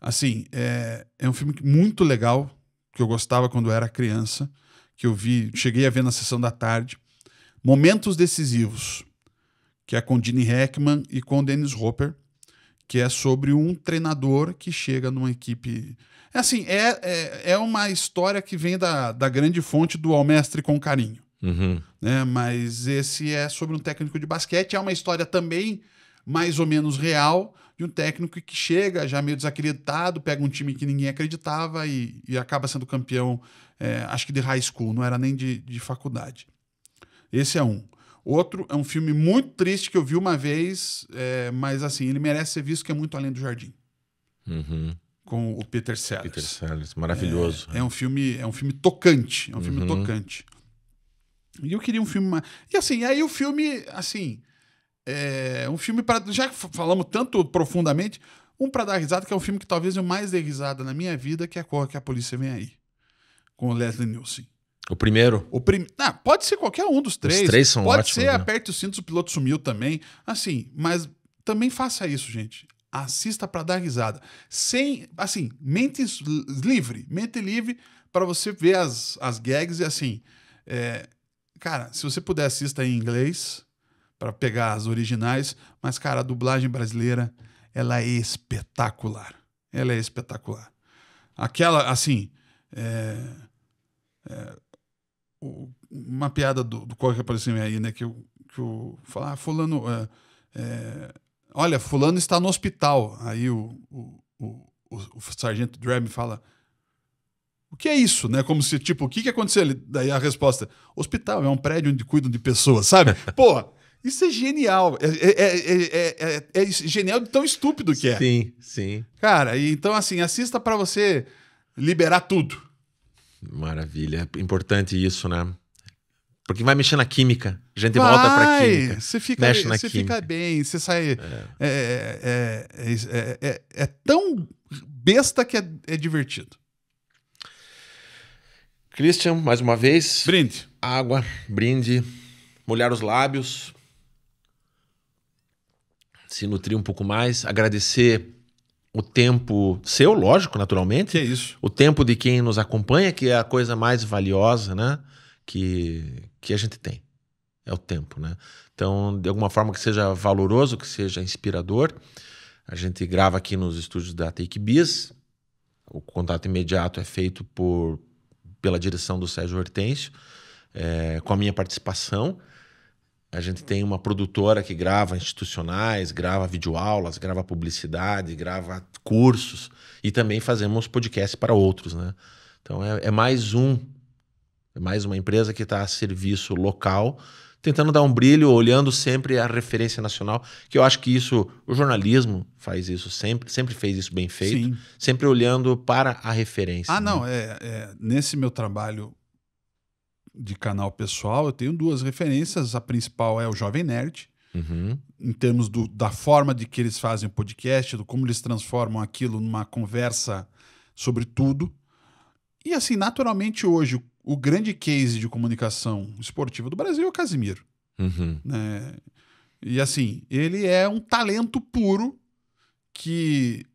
Assim, é um filme muito legal, que eu gostava quando eu era criança, que eu cheguei a ver na sessão da tarde. Momentos Decisivos, que é com Gene Hackman e com Dennis Hopper, que é sobre um treinador que chega numa equipe... É uma história que vem da grande fonte do Ao Mestre com Carinho. Né? Mas esse é sobre um técnico de basquete. É uma história também mais ou menos real, de um técnico que chega já meio desacreditado, pega um time que ninguém acreditava e acaba sendo campeão, acho que de high school, não era nem de faculdade. Esse é um. Outro é um filme muito triste que eu vi uma vez, mas assim, ele merece ser visto, que é Muito Além do Jardim. Com o Peter Sellers. Peter Sellers, maravilhoso. É um filme tocante. Tocante. E eu queria um filme... E assim, aí o filme, assim... um filme para... Já que falamos tanto profundamente, para dar risada, que é um filme que talvez eu mais dei risada na minha vida, que é Corra que a Polícia Vem Aí. Com o Leslie Nielsen. O primeiro? Pode ser qualquer um dos 3. Os 3 são ótimos. Pode ser Aperte os Cintos, o Piloto Sumiu também. Assim, mas também faça isso, gente. Assista para dar risada. Mente livre para você ver as gags e assim... cara, se você puder, assista em inglês para pegar as originais, mas, cara, a dublagem brasileira, ela é espetacular. Aquela, assim... uma piada do Corre que apareceu aí, né? Que eu falar, fulano... olha, fulano está no hospital. Aí o o Sargento Drab fala: o que é isso, né? Como se, tipo, o que aconteceu ali? Daí a resposta: hospital é um prédio onde cuidam de pessoas, sabe? Pô, isso é genial. É genial de tão estúpido que é. Sim, sim. Cara, e então assim, assista pra você liberar tudo. Maravilha. É importante isso, né? Porque vai mexer na química. A gente volta pra química. Você Mexe na fica química. bem, você sai... É tão besta que é divertido. Christian, mais uma vez. Brinde. Água, brinde, molhar os lábios, se nutrir um pouco mais, agradecer o tempo seu, lógico, naturalmente. Que é isso. O tempo de quem nos acompanha, que é a coisa mais valiosa, né? Que a gente tem. É o tempo, né? Então, de alguma forma que seja valoroso, que seja inspirador. A gente grava aqui nos estúdios da Take Biz. O contato imediato é feito pela direção do Sérgio Hortêncio, com a minha participação. A gente tem uma produtora que grava institucionais, grava videoaulas, grava publicidade, grava cursos e também fazemos podcast para outros, né? Então é mais uma empresa que está a serviço local, tentando dar um brilho, olhando sempre a referência nacional, que eu acho que o jornalismo faz isso sempre fez isso bem feito, Sim. sempre olhando para a referência. Não, né? nesse meu trabalho de canal pessoal, eu tenho duas referências. A principal é o Jovem Nerd, em termos da forma de que eles fazem o podcast, do como eles transformam aquilo numa conversa sobre tudo. E assim, naturalmente hoje, o grande case de comunicação esportiva do Brasil é o Casimiro. Né? E assim, ele é um talento puro que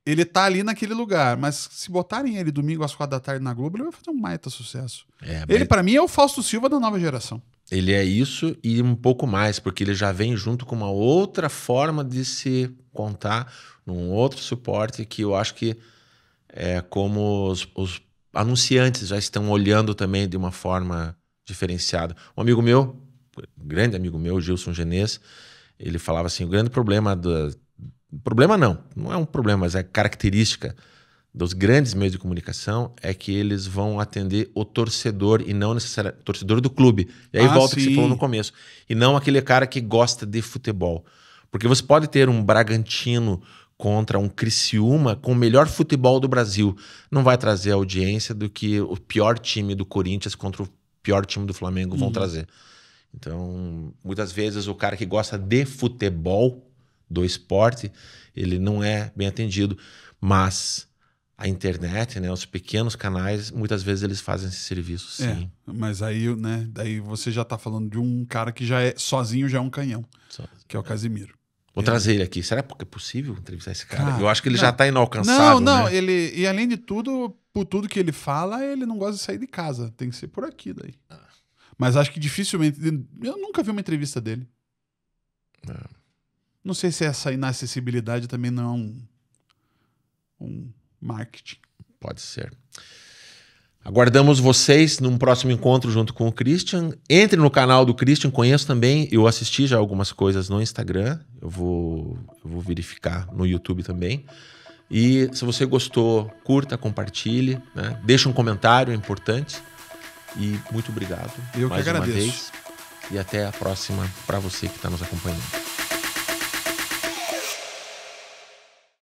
ele tá ali naquele lugar, mas se botarem ele domingo às 4 da tarde na Globo, ele vai fazer um baita sucesso. Ele, pra mim, é o Fausto Silva da nova geração. Ele é isso e um pouco mais, porque ele já vem junto com uma outra forma de se contar, num outro suporte que eu acho que é como os anunciantes já estão olhando também de uma forma diferenciada. Um amigo meu, grande amigo meu, Gilson Genês, ele falava assim, o grande problema problema não é um problema, mas é característica dos grandes meios de comunicação é que eles vão atender o torcedor e não necessariamente o torcedor do clube. E aí volta o que você falou no começo. E não aquele cara que gosta de futebol. Porque você pode ter um Bragantino contra um Criciúma com o melhor futebol do Brasil. Não vai trazer a audiência do que o pior time do Corinthians contra o pior time do Flamengo vão trazer. Então, muitas vezes o cara que gosta de futebol, do esporte, ele não é bem atendido. Mas a internet, né, os pequenos canais, muitas vezes eles fazem esse serviço, sim. Mas aí, né, daí você já tá falando de um cara que sozinho já é um canhão, que é o Casimiro. Vou trazer ele aqui. Será que é possível entrevistar esse cara? Eu acho que ele já tá Não, inalcançável, né? e além de tudo, por tudo que ele fala, ele não gosta de sair de casa. Tem que ser por aqui daí. Mas acho que dificilmente... Eu nunca vi uma entrevista dele. Não sei se essa inacessibilidade também não é um marketing. Pode ser. Aguardamos vocês num próximo encontro junto com o Christian. Entre no canal do Christian, conheço também. Eu assisti já algumas coisas no Instagram. Eu vou verificar no YouTube também. E se você gostou, curta, compartilhe, né? Deixa um comentário, é importante. E muito obrigado. Eu que agradeço. Uma vez. E até a próxima para você que está nos acompanhando.